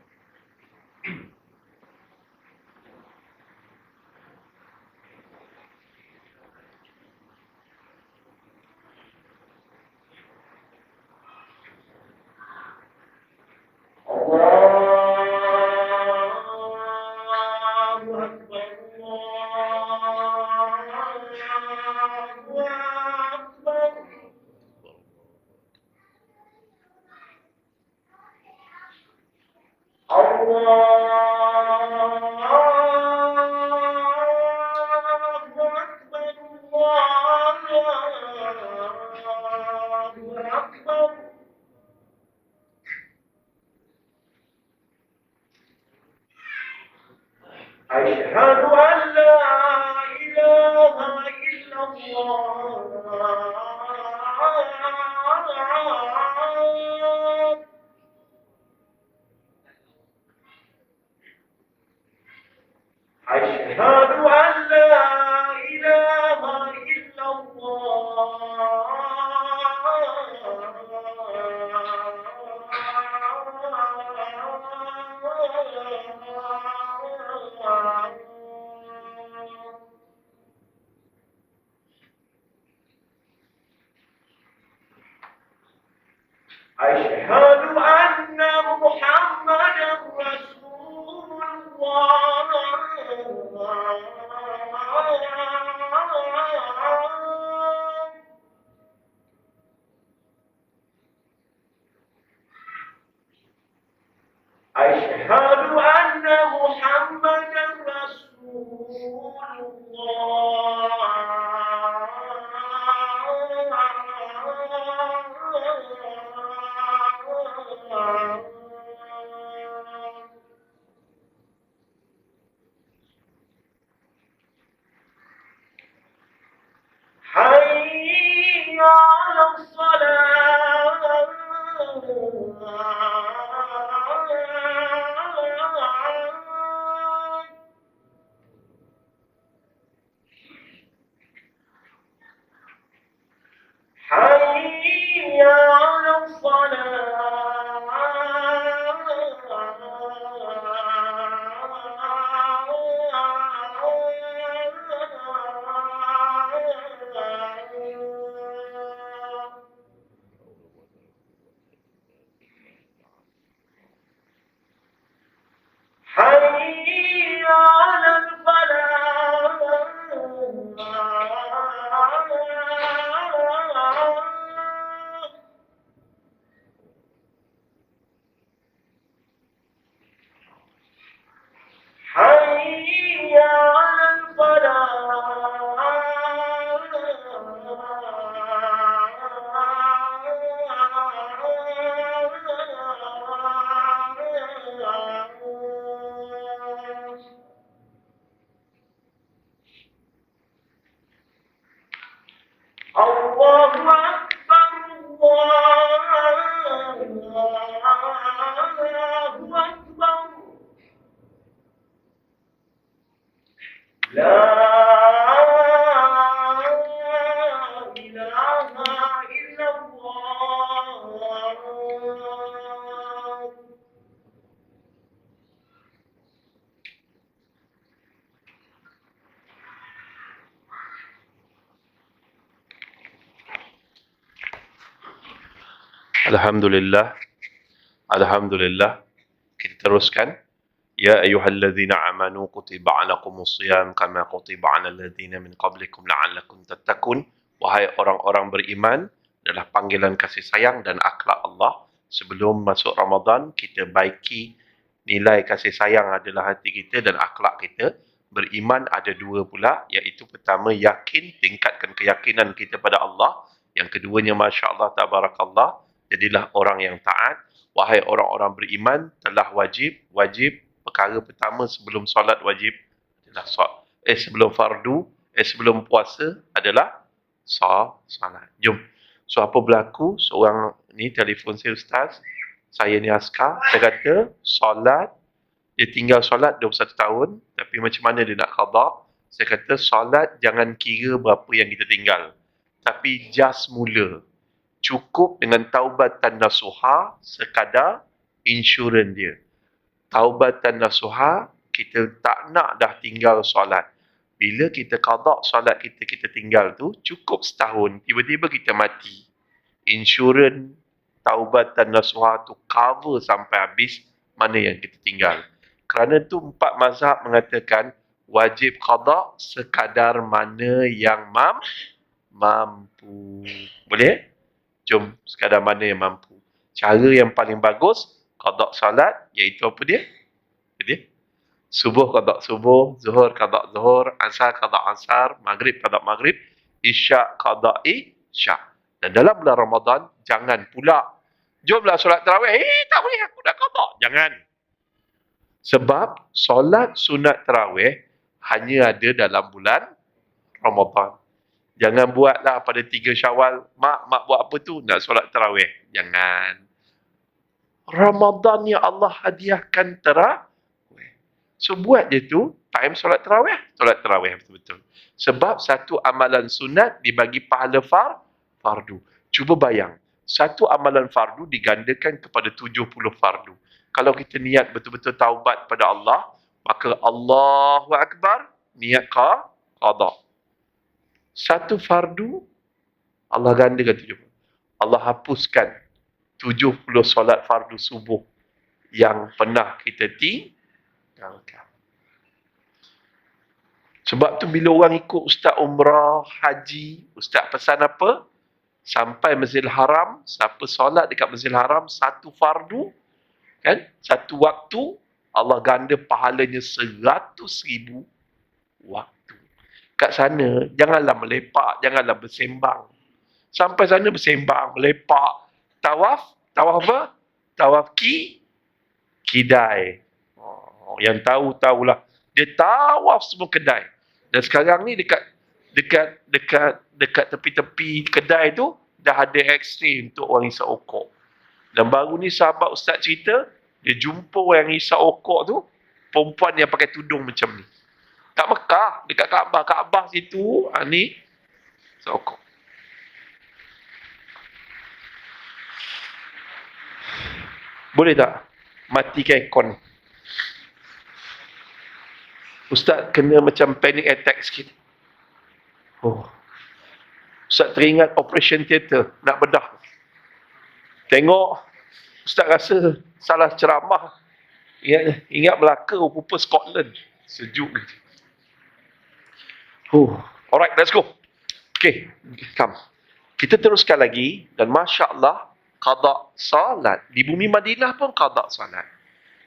أشهد أن لا إله إلا الله أشهد أن لا إله إلا الله أشهد أن محمدا رسول الله أشهد أن محمدا رسول الله حي على الصلاة حي على الصلاة حي على الفلاح حي على الفلاح الله أكبر الله أكبر لا إله إلا الله Alhamdulillah. Alhamdulillah. Kita teruskan. Ya ayyuhalladzina amanu kutiba alaikumus shiyam kama kutiba alal ladzina min qablikum la'allakum tattaqun. Wahai orang-orang beriman, adalah panggilan kasih sayang dan akhlak Allah. Sebelum masuk Ramadan, kita baiki nilai kasih sayang adalah hati kita dan akhlak kita. Beriman ada dua pula, iaitu pertama yakin, tingkatkan keyakinan kita pada Allah. Yang keduanya Masya Allah Tabarakallah, jadilah orang yang taat. Wahai orang-orang beriman, telah wajib perkara pertama sebelum solat wajib adalah sebelum puasa adalah solat. Jom. So apa berlaku? Seorang ni telefon saya, ustaz. Saya ni askar. Saya kata solat, dia tinggal solat 21 tahun, tapi macam mana dia nak qada? Saya kata solat jangan kira berapa yang kita tinggal, tapi just mula. Cukup dengan taubatan nasuha sekadar insurans dia. Taubatan nasuha, kita tak nak dah tinggal solat. Bila kita qada solat kita tinggal tu, cukup setahun, tiba-tiba kita mati. Insurans taubatan nasuha tu cover sampai habis mana yang kita tinggal. Kerana tu 4 mazhab mengatakan wajib qada sekadar mana yang mampu. Boleh? Jom, sekadar mana yang mampu. Cara yang paling bagus qada salat iaitu apa dia? Subuh qada subuh, zuhur qada zuhur, asar qada asar, maghrib qada maghrib, isyak qada isyak. Dan dalam bulan Ramadan jangan pula jomlah solat tarawih. Tak boleh, aku nak qada. Jangan. Sebab solat sunat tarawih hanya ada dalam bulan Ramadan. Jangan buatlah pada 3 Syawal, mak buat apa tu? Nak solat tarawih. Jangan. Ramadan ni Allah hadiahkan tarawih. So buat je tu, time solat tarawih. Solat tarawih betul-betul. Sebab satu amalan sunat dibagi pahala fardu. Cuba bayang, satu amalan fardu digandakan kepada 70 fardu. Kalau kita niat betul-betul taubat pada Allah, maka Allahu Akbar, niat qada. Satu fardu, Allah gandakan 70. Allah hapuskan 70 solat fardu subuh yang pernah kita tinggalkan. Sebab tu bila orang ikut ustaz umrah, haji, ustaz pesan apa? Sampai Masjidil Haram, siapa solat dekat Masjidil Haram, satu fardu, kan? Satu waktu, Allah ganda pahalanya 100,000 waktu. Kat sana, janganlah melepak, janganlah bersembang. Sampai sana bersembang, melepak, tawaf apa? Tawaf kidai. Yang tahulah. Dia tawaf semua kedai. Dan sekarang ni dekat tepi-tepi kedai tu dah ada X-ray untuk orang hisap okok. Dan baru ni sahabat ustaz cerita, dia jumpa orang hisap okok tu, perempuan yang pakai tudung macam ni. Kat Mekah, dekat Kaabah situ, ni hisap okok. Boleh tak matikan aircon? Ustaz kena macam panic attack sikit. Ustaz teringat operation theater, nak bedah. Tengok, Ustaz rasa salah ceramah. Ingat Melaka, rupa Scotland. Sejuk gitu. Alright, let's go. Okay, come. Kita teruskan lagi, dan Masya Allah, qada salat. Di bumi Madinah pun qada salat.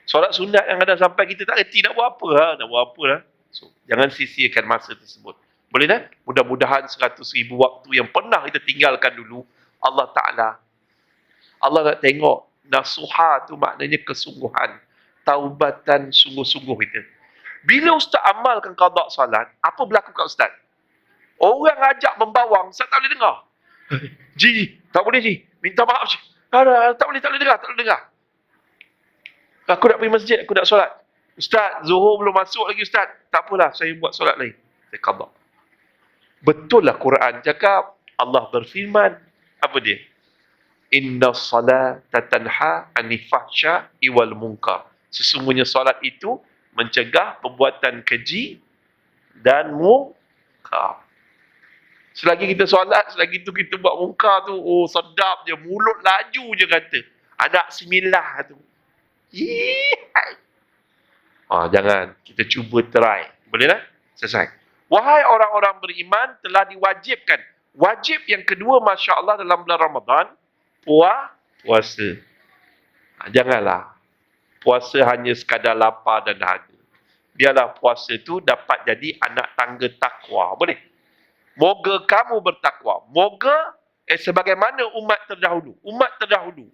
Solat sunat yang ada sampai kita tak reti nak buat apa. Nak buat apa lah. So, jangan sia-siakan masa tersebut. Boleh tak? Mudah-mudahan 100,000 waktu yang pernah kita tinggalkan dulu, Allah nak tengok. Nasuha tu maknanya kesungguhan. Taubatan sungguh-sungguh kita. Bila ustaz amalkan qada salat, apa berlaku kat ustaz? Orang ajak membawang, ustaz tak boleh dengar. Ji, tak boleh Ji. Minta maaf Ji. Tak boleh dengar. Aku nak pergi masjid, aku nak solat. Ustaz, Zuhur belum masuk lagi Ustaz. Tak apalah, saya buat solat lain. Saya qada. Betul lah Quran cakap, Allah berfirman, apa dia? Inna salata tanha anil fahsya'i wal munkar. Sesungguhnya solat itu mencegah perbuatan keji dan munkar. Selagi kita solat, selagi itu kita buat munkar tu, sedap je, mulut laju je kata. Anak similah tu. Jangan. Kita cuba try. Boleh tak? Selesai. Wahai orang-orang beriman, telah diwajibkan. Wajib yang kedua, Masya Allah, dalam bulan Ramadan, puasa. Janganlah. Puasa hanya sekadar lapar dan dahaga. Biarlah puasa tu dapat jadi anak tangga takwa. Boleh? Moga kamu bertakwa. Moga sebagaimana umat terdahulu.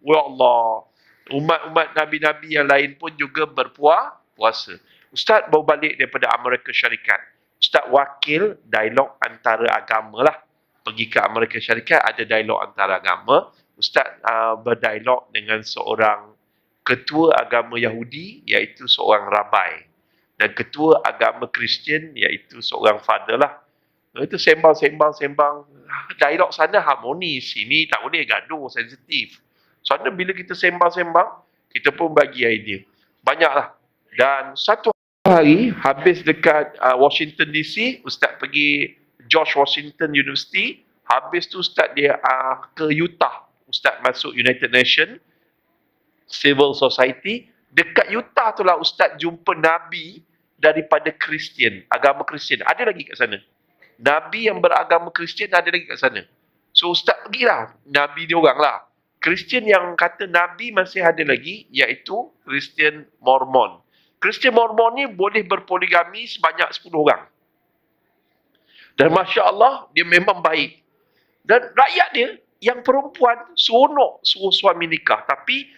Ya Allah. Umat-umat Nabi-Nabi yang lain pun juga berpuasa. puasa. Ustaz baru balik daripada Amerika Syarikat. Ustaz wakil dialog antara agama lah. Pergi ke Amerika Syarikat, ada dialog antara agama. Ustaz berdialog dengan seorang ketua agama Yahudi, iaitu seorang rabai. Dan ketua agama Kristian, iaitu seorang father lah. Itu sembang. Dialog sana harmonis, sini tak boleh, gaduh, sensitif. Sana bila kita sembang, kita pun bagi idea. Banyaklah. Dan satu hari, habis dekat Washington DC, Ustaz pergi George Washington University. Habis tu Ustaz dia ke Utah. Ustaz masuk United Nations Civil Society. Dekat Utah tu lah Ustaz jumpa Nabi daripada Kristian, agama Kristian. Ada lagi kat sana. Nabi yang beragama Kristian ada lagi kat sana. So Ustaz pergilah. Nabi dia orang lah. Kristian yang kata Nabi masih ada lagi, iaitu Kristian Mormon. Kristian Mormon ni boleh berpoligami sebanyak 10 orang. Dan Masya Allah, dia memang baik. Dan rakyat dia, yang perempuan, seronok suruh suami nikah. Tapi,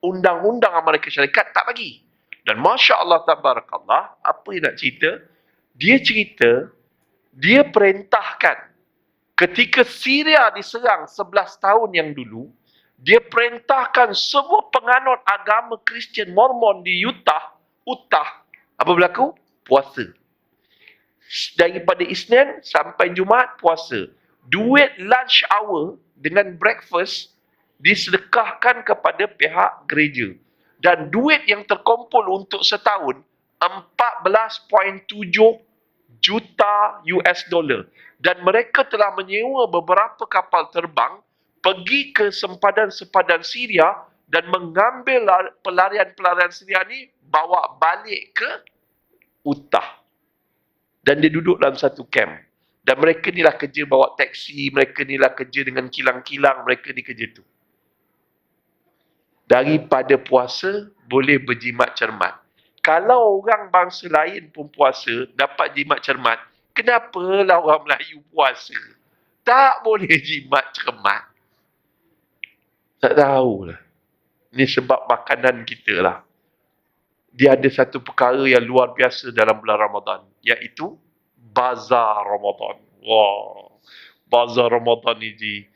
undang-undang Amerika Syarikat tak bagi. Dan Masya Allah, tabarakallah, apa yang nak cerita? Dia cerita, dia perintahkan ketika Syria diserang 11 tahun yang dulu, dia perintahkan semua penganut agama Kristian Mormon di Utah, apa berlaku? Puasa. Daripada Isnin sampai Jumaat, puasa. Duit lunch hour dengan breakfast disedekahkan kepada pihak gereja. Dan duit yang terkumpul untuk setahun, 14.7 juta US dollar. Dan mereka telah menyewa beberapa kapal terbang pergi ke sempadan-sempadan Syria dan mengambil pelarian-pelarian Syria ni bawa balik ke Utah. Dan dia duduk dalam satu camp. Dan mereka ni lah kerja bawa taksi, mereka ni lah kerja dengan kilang-kilang, mereka ni kerja tu. Daripada puasa, boleh berjimat cermat. Kalau orang bangsa lain pun puasa, dapat jimat cermat, kenapalah orang Melayu puasa? Tak boleh jimat cermat. Tak tahulah. Ini sebab makanan kita lah. Dia ada satu perkara yang luar biasa dalam bulan Ramadan, iaitu Bazar Ramadan. Wah, Bazar Ramadan ni ji,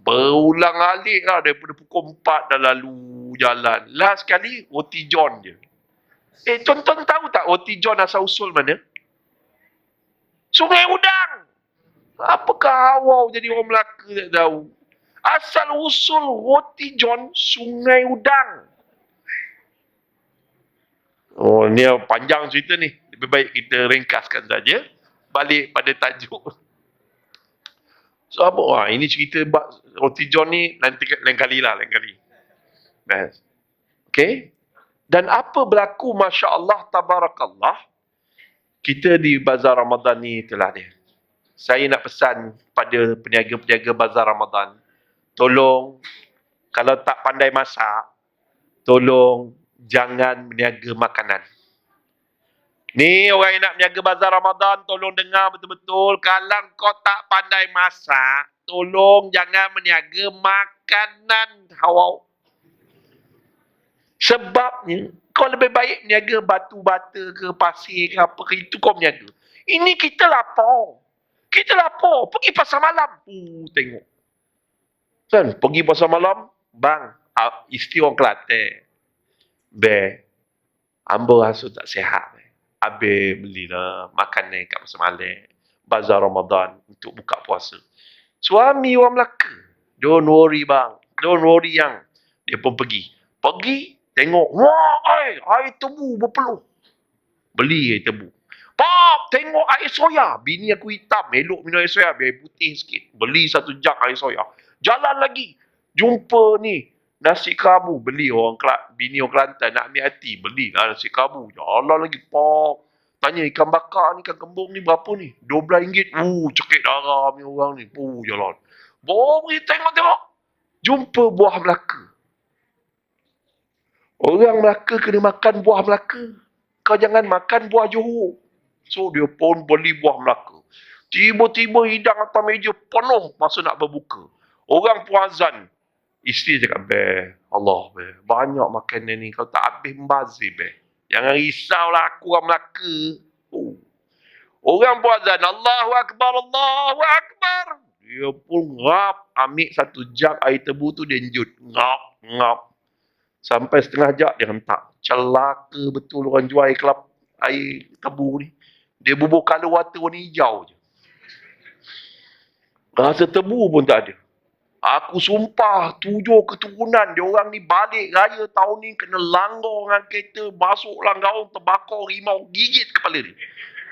berulang alik lah daripada pukul 4 dah lalu jalan. Last kali, Roti John je. Tuan-tuan tahu tak Roti John asal usul mana? Sungai Udang. Apakah awal jadi orang Melaka tak tahu? Asal usul Roti John, Sungai Udang. Oh, ni panjang cerita ni. Lebih baik kita ringkaskan saja. Balik pada tajuk. So, apa? Wah, ini cerita Roti John ni nanti lain kali. Best. Okay? Dan apa berlaku, Masya Allah, tabarakallah, kita di Bazar Ramadan ni itulah dia. Saya nak pesan pada peniaga-peniaga Bazar Ramadan, tolong, kalau tak pandai masak, tolong jangan berniaga makanan. Ni orang yang nak berniaga Bazar Ramadan, tolong dengar betul-betul. Kalau kau tak pandai masak, tolong jangan berniaga makanan. Hawau. Sebabnya, kau lebih baik berniaga batu bata ke pasir ke apa ke, itu kau berniaga. Ini kita lapar. Pergi pasar malam. Tengok. Kan, pergi pasar malam, bang, isteri orang Kelantan. Hamba rasa tak sihat. Habis belilah makanan kat pasar malam. Bazar Ramadan untuk buka puasa. Suami orang Melaka. Don't worry bang. Don't worry yang. Dia pun pergi. Tengok. Wah, air tebu berpeluh. Beli air tebu. Pop, tengok air soya. Bini aku hitam. Elok minum air soya. Biar putih sikit. Beli 1 jug air soya. Jalan lagi. Jumpa ni. Nasi kerabu. Beli bini orang Kelantan. Nak ambil hati. Belilah nasi kerabu. Jalan lagi. Pop. Tanya ikan bakar ni, ikan kembung ni berapa ni? RM12. Cekik darah ni orang ni. Jalan. Bawa pergi tengok. Jumpa buah Melaka. Orang Melaka kena makan buah Melaka. Kau jangan makan buah Johor. So, dia pun beli buah Melaka. Tiba-tiba hidang atas meja penuh masa nak berbuka. Orang pun azan. Isteri cakap, Allah, banyak makanan ni. Kalau tak habis membazir, Jangan risaulah aku orang Melaka. Oh. Orang buat azan, Allahu Akbar, Allahu Akbar. Dia pun ngap, ambil 1 jam air tebu tu dia njut. Ngap, ngap. Sampai setengah jam dia hentak. Celaka betul orang jual air tebu ni. Dia bubur color water warna hijau je. Rasa tebu pun tak ada. Aku sumpah 7 keturunan dia orang ni balik raya tahun ni kena langgar dengan kereta, masuk langgar terbakar rimau, gigit kepala dia.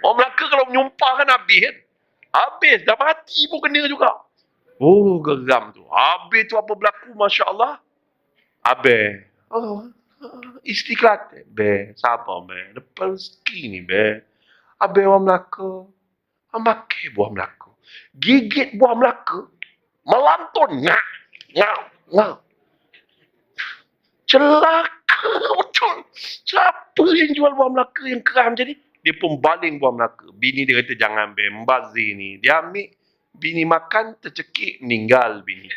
Orang Melaka kalau menyumpah kan habis kan. Habis, dah mati pun kena juga. Oh, geram tu. Habis tu apa berlaku, Masya Allah. Habis. Oh, Istiqlal. Be, sabar, be. Lepas rezeki ni, be. Habis orang Melaka. Makan buah Melaka. Gigit buah Melaka. Melantun. Ngak, ngak, ngak. Celaka betul. Siapa yang jual buah Melaka yang keram jadi? Dia pun baling buah Melaka. Bini dia kata jangan ambil. Membazir ni. Dia ambil. Bini makan, tercekik, meninggal bini.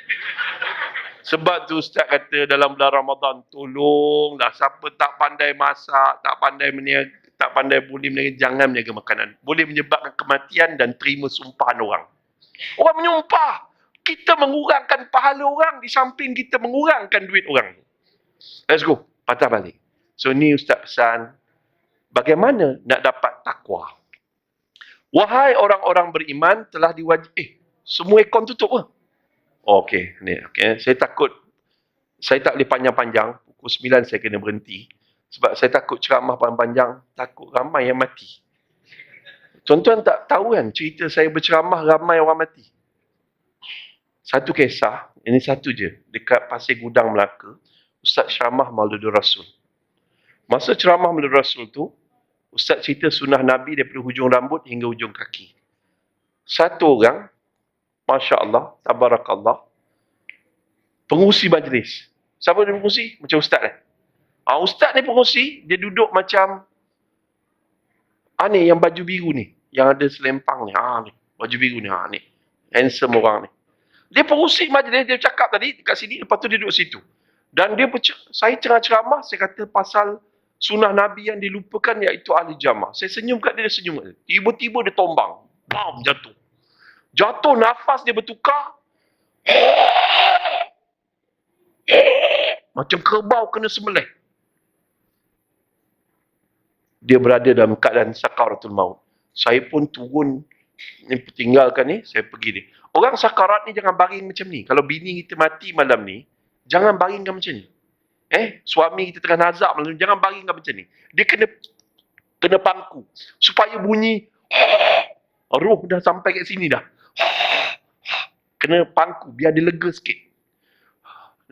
Sebab tu Ustaz kata dalam bulan Ramadan, tolonglah siapa tak pandai masak, tak pandai meniaga, tak pandai boleh meniaga, jangan meniaga makanan. Boleh menyebabkan kematian dan terima sumpahan orang. Orang menyumpah. Kita mengurangkan pahala orang di samping kita mengurangkan duit orang. Let's go. Patah balik. So ni Ustaz pesan, bagaimana nak dapat takwa? Wahai orang-orang beriman telah semua aircon tutup ke? Okey, ni okey. Saya takut saya tak boleh panjang-panjang. Pukul 9 saya kena berhenti. Sebab saya takut ceramah panjang-panjang, takut ramai yang mati. Tuan-tuan tak tahu kan cerita saya berceramah ramai orang mati. Satu kisah, ini satu je, dekat Pasir Gudang Melaka, Ustaz ceramah Maulidul Rasul. Masa ceramah Maulidul Rasul tu, Ustaz cerita sunnah Nabi daripada hujung rambut hingga hujung kaki. Satu orang, Masya Allah, Tabarakallah, pengurusi majlis. Siapa dia pengurusi? Macam Ustaz kan? Ustaz ni pengurusi, dia duduk macam ni yang baju biru ni, yang ada selempang ni. Ni baju biru ni, ni. Handsome orang ni. Dia pengurusi majlis, dia cakap tadi dekat sini, lepas tu dia duduk situ. Dan dia saya tengah ceramah, saya kata pasal sunnah Nabi yang dilupakan iaitu ahli jamaah. Saya senyum kat dia, dia senyum kat dia. Tiba-tiba dia tombang. Bam, jatuh. Jatuh, nafas dia bertukar. Macam kerbau kena sembelih. Dia berada dalam keadaan sakaratul maut. Saya pun turun, tinggalkan ni, saya pergi ni. Orang sakarat ni jangan baring macam ni. Kalau bini kita mati malam ni, jangan baringkan macam ni. Suami kita tengah nazak malam ni, jangan baringkan macam ni. Dia kena pangku. Supaya bunyi, roh dah sampai kat sini dah. Kena pangku, biar dia lega sikit.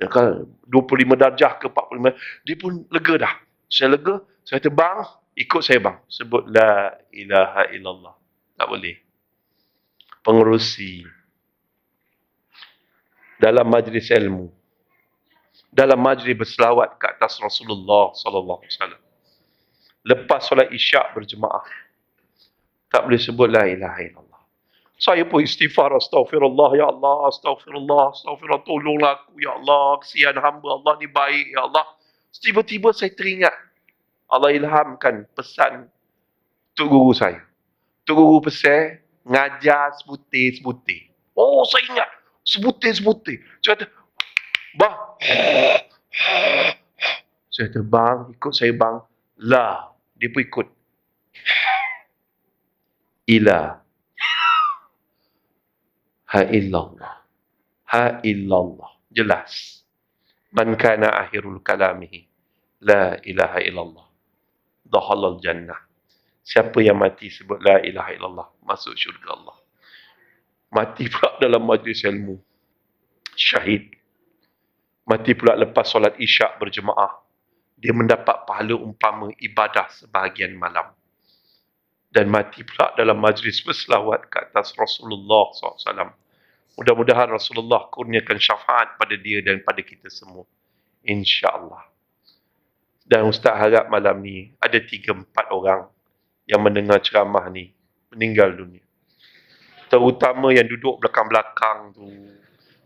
Kalau 25 darjah ke 45, dia pun lega dah. Saya lega, saya kata, bang, ikut saya bang. Sebut la ilaha illallah. Tak boleh. Pengerusi. Dalam majlis ilmu. Dalam majlis berselawat ke atas Rasulullah sallallahu alaihi wasallam. Lepas solat isyak berjemaah. Tak boleh sebut la ilaha illallah. Saya pun istighfar, astaghfirullah, ya Allah, astaghfirullah, astaghfirullah, tolonglah aku, ya Allah, kesian hamba Allah ni baik, ya Allah. Tiba-tiba saya teringat, Allah ilhamkan pesan Tok Guru saya. Tok Guru pesan, ngajar sebutir-sebutir. Oh, saya ingat, sebutir-sebutir. Saya kata, bang, saya kata, bang, ikut saya bang. La, dia pun ikut. Ila. Ha illallah. Ha illallah. Jelas. Man kana akhirul kalamihi. La ilaha illallah. Dakhalal jannah. Siapa yang mati sebut la ilaha illallah, masuk syurga Allah. Mati pula dalam majlis ilmu. Syahid. Mati pula lepas solat isyak berjemaah. Dia mendapat pahala umpama ibadah sebahagian malam. Dan mati pula dalam majlis berselawat ke atas Rasulullah SAW. Mudah-mudahan Rasulullah kurniakan syafaat pada dia dan pada kita semua. InsyaAllah. Dan Ustaz harap malam ni ada 3-4 orang yang mendengar ceramah ni meninggal dunia. Terutama yang duduk belakang-belakang tu.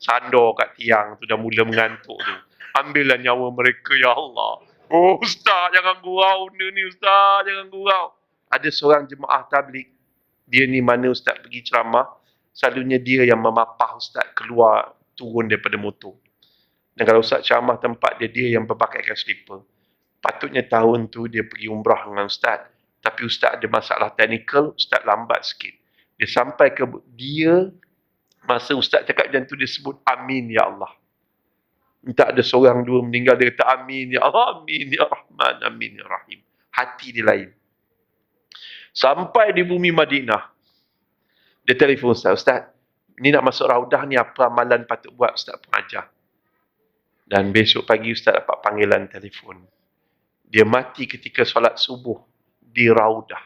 Sandor kat tiang tu dah mula mengantuk tu. Ambillah nyawa mereka, ya Allah. Oh ustaz, jangan gurau benda ni ustaz, jangan gurau. Ada seorang jemaah tabligh, dia ni mana ustaz pergi ceramah, selalunya dia yang memapah ustaz keluar turun daripada motor. Dan kalau ustaz ceramah tempat dia, dia yang berpakaikan slipper. Patutnya tahun tu dia pergi umrah dengan ustaz, tapi ustaz ada masalah teknikal, ustaz lambat sikit. Dia sampai ke dia, masa ustaz cakap macam tu, dia sebut amin ya Allah. Tak ada seorang dua meninggal, dia kata amin ya Allah, amin ya Rahman, amin ya Rahim. Hati dia lain. Sampai di bumi Madinah, dia telefon ustaz, ustaz, ni nak masuk raudah ni, apa amalan patut buat, ustaz pengajar. Dan besok pagi ustaz dapat panggilan telefon. Dia mati ketika solat subuh di raudah.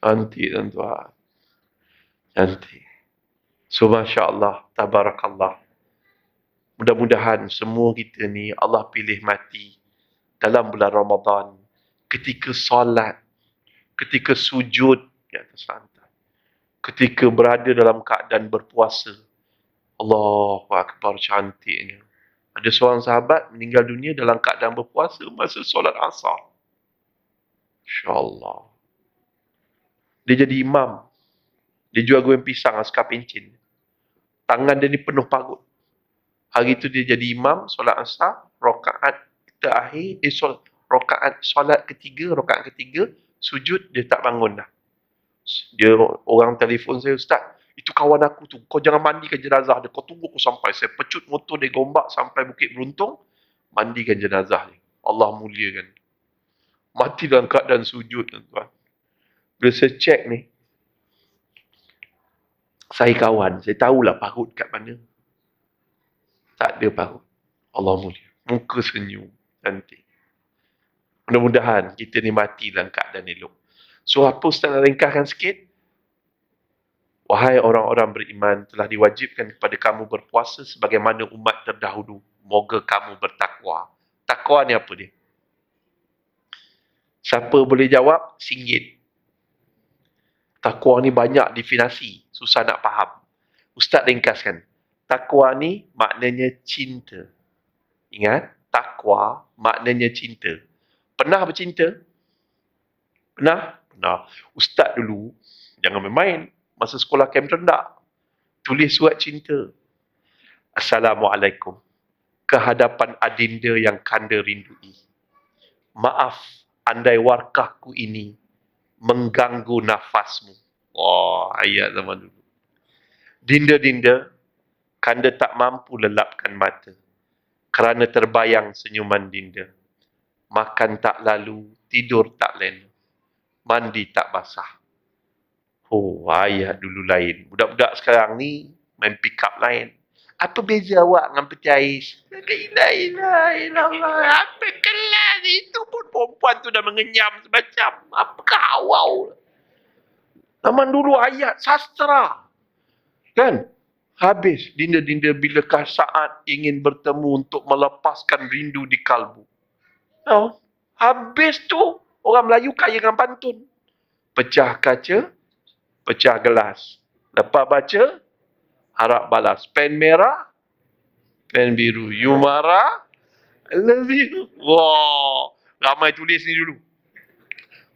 Cantik tuan-tuan. Cantik. So Masya Allah, Tabarakallah. Mudah-mudahan semua kita ni Allah pilih mati dalam bulan Ramadan, ketika solat, ketika sujud di atas lantai, ketika berada dalam keadaan berpuasa. Allahu Akbar, cantiknya. Ada seorang sahabat meninggal dunia dalam keadaan berpuasa masa solat asar. InsyaAllah. Dia jadi imam. Dia jual goreng pisang, askar pencin. Tangan dia ni penuh parut. Hari tu dia jadi imam, solat asar, rakaat terakhir, rakaat solat ketiga, rakaat ketiga, sujud, dia tak bangun dah. Dia orang telefon saya, ustaz, itu kawan aku tu, kau jangan mandikan jenazah dia, kau tunggu aku sampai. Saya pecut motor dia gombak sampai Bukit Beruntung, mandikan jenazah dia. Allah muliakan. Mati dalam keadaan sujud, tuan-tuan. Bila saya cek ni, saya kawan, saya tahulah parut kat mana. Tak ada parut. Allah mulia. Muka senyum. Cantik. Mudah-mudahan kita ni mati dalam keadaan elok. So apa Ustaz nak ringkaskan sikit? Wahai orang-orang beriman, telah diwajibkan kepada kamu berpuasa sebagaimana umat terdahulu. Moga kamu bertakwa. Takwa ni apa dia? Siapa boleh jawab? Singgit. Takwa ni banyak definisi. Susah nak faham. Ustaz ringkaskan. Takwa ni maknanya cinta. Ingat, takwa maknanya cinta. Pernah bercinta? Pernah? Pernah. Ustaz dulu, jangan main-main. Masa sekolah kem rendah, tulis surat cinta. Assalamualaikum. Kehadapan adinda yang kanda rindui. Maaf, andai warkahku ini mengganggu nafasmu. Wah, ayat zaman dulu. Dinda-dinda, kanda tak mampu lelapkan mata kerana terbayang senyuman dinda. Makan tak lalu, tidur tak lena, mandi tak basah. Oh, ayat dulu lain. Budak-budak sekarang ni main pick up lain. Apa beza awak dengan peti ais? Apa kelas itu pun perempuan tu dah mengenyam semacam. Apakah awau? Zaman dulu ayat sastra. Kan? Habis, dinda-dinda bilakah saat ingin bertemu untuk melepaskan rindu di kalbu. Oh, habis tu, orang Melayu kaya dengan pantun. Pecah kaca, pecah gelas. Lepas baca, harap balas. Pen merah, pen biru. You marah, I love you. Wah, ramai tulis ni dulu.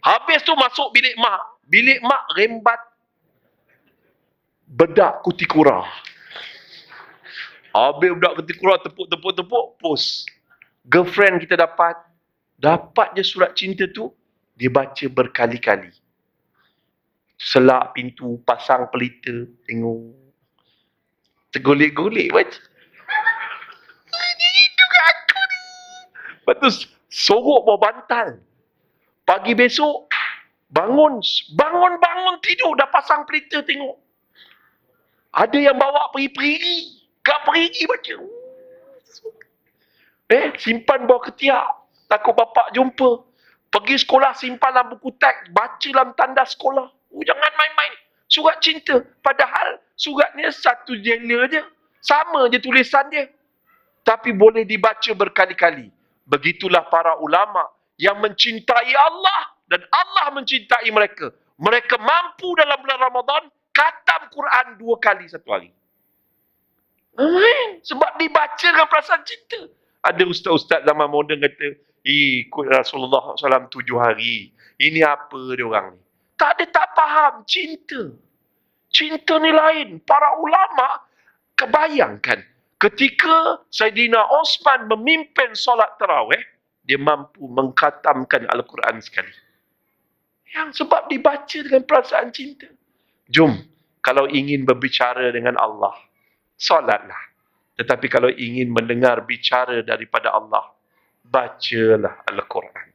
Habis tu masuk bilik mak. Bilik mak rembat bedak kutikura. Habis budak kutikura tepuk, post. Girlfriend kita dapat je surat cinta tu, dia baca berkali-kali. Selak pintu, pasang pelita, tengok. Tergolek-golek baca. Itu kat aku ni. Lepas tu, sorok bawah bantal. Pagi besok, bangun tidur, dah pasang pelita tengok. Ada yang bawa perigi. Kat perigi baca. Simpan bawah ketiak. Takut bapak jumpa. Pergi sekolah, simpan dalam buku teks. Baca dalam tanda sekolah. Jangan main-main. Surat cinta. Padahal suratnya satu jela je. Sama je tulisan dia. Tapi boleh dibaca berkali-kali. Begitulah para ulama yang mencintai Allah dan Allah mencintai mereka. Mereka mampu dalam bulan Ramadan khatam Quran 2 kali satu hari. Sebab dibaca dengan perasaan cinta. Ada ustaz-ustaz zaman moden kata, ikut Rasulullah SAW 7 hari. Ini apa dia orang ni? Tak ada, tak faham cinta. Cinta ni lain. Para ulama, kebayangkan, ketika Saidina Osman memimpin solat tarawih, dia mampu mengkhatamkan Al-Quran sekali. Yang sebab dibaca dengan perasaan cinta. Jom, kalau ingin berbicara dengan Allah, solatlah. Tetapi kalau ingin mendengar bicara daripada Allah, bacalah Al-Quran.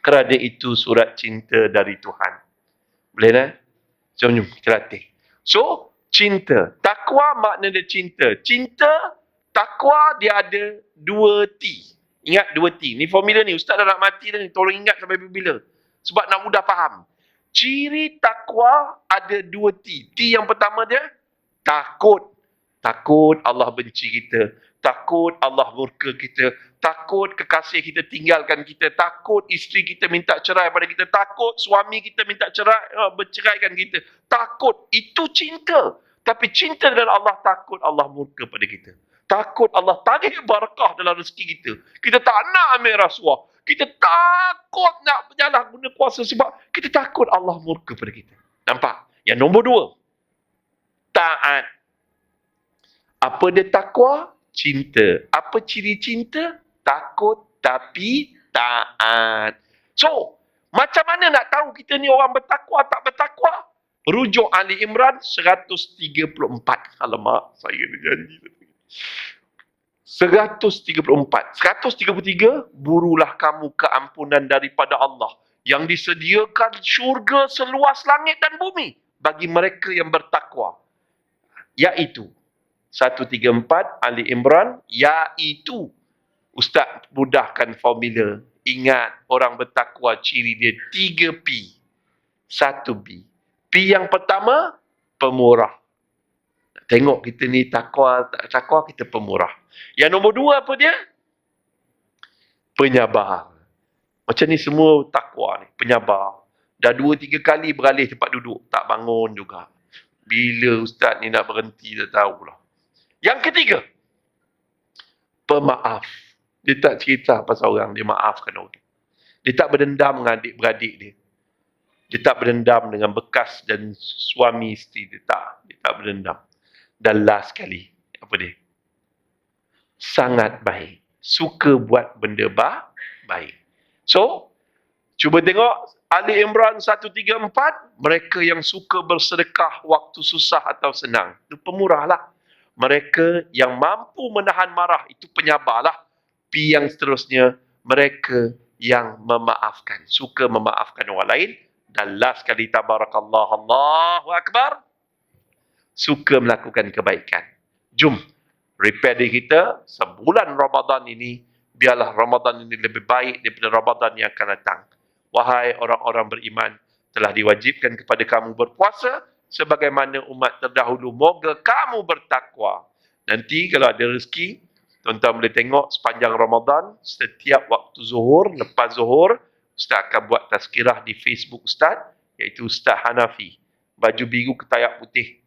Kerana itu surat cinta dari Tuhan. Boleh tak? Jom, kita latih. So, cinta. Takwa makna dia cinta. Cinta, takwa dia ada 2 T. Ingat 2 T. Ni formula ni. Ustaz dah nak mati dah ni. Tolong ingat sampai bila. Sebab nak mudah faham. Ciri takwa ada 2 T. T yang pertama dia, takut. Takut Allah benci kita. Takut Allah murka kita. Takut kekasih kita tinggalkan kita. Takut isteri kita minta cerai pada kita. Takut suami kita minta cerai, berceraikan kita. Takut. Itu cinta. Tapi cinta dengan Allah, takut Allah murka pada kita. Takut Allah tarik barakah dalam rezeki kita. Kita tak nak ambil rasuah. Kita takut nak berjalan guna kuasa sebab kita takut Allah murka pada kita. Nampak? Yang nombor 2. Taat. Apa dia takwa? Cinta. Apa ciri cinta? Takut tapi taat. So, macam mana nak tahu kita ni orang bertakwa tak bertakwa? Rujuk Ali Imran 134. Alamak, saya ada janji. 134. 133, burulah kamu keampunan daripada Allah yang disediakan syurga seluas langit dan bumi bagi mereka yang bertakwa. Iaitu 134 Ali Imran, iaitu. Ustaz mudahkan formula. Ingat, orang bertakwa ciri dia 3P. 1B. P yang pertama, pemurah. Tengok kita ni takwa, tak takwa, kita pemurah. Yang nombor 2 apa dia? Penyabar. Macam ni semua takwa ni, penyabar. Dah 2-3 kali beralih tempat duduk, tak bangun juga. Bila ustaz ni nak berhenti, tak tahulah. Yang ketiga, pemaaf. Dia tak cerita pasal orang, dia maafkan orang. Dia tak berdendam dengan adik-beradik dia. Dia tak berdendam dengan bekas dan suami isteri dia. Dia tak berdendam. Dan last sekali, apa dia? Sangat baik. Suka buat benda baik. So, cuba tengok Ali Imran 134, mereka yang suka bersedekah waktu susah atau senang. Itu pemurah lah. Mereka yang mampu menahan marah, itu penyabar lah. P yang seterusnya, mereka yang memaafkan. Suka memaafkan orang lain. Dan last sekali, tabarakallah, Allahu Akbar. Suka melakukan kebaikan. Jom, repair diri kita. Sebulan Ramadan ini, biarlah Ramadan ini lebih baik daripada Ramadan yang akan datang. Wahai orang-orang beriman, telah diwajibkan kepada kamu berpuasa sebagaimana umat terdahulu. Moga kamu bertakwa. Nanti kalau ada rezeki, tuan-tuan boleh tengok sepanjang Ramadan, setiap waktu zuhur, lepas zuhur, Ustaz akan buat tazkirah di Facebook Ustaz, iaitu Ustaz Hanafi. Baju biru ketayak putih.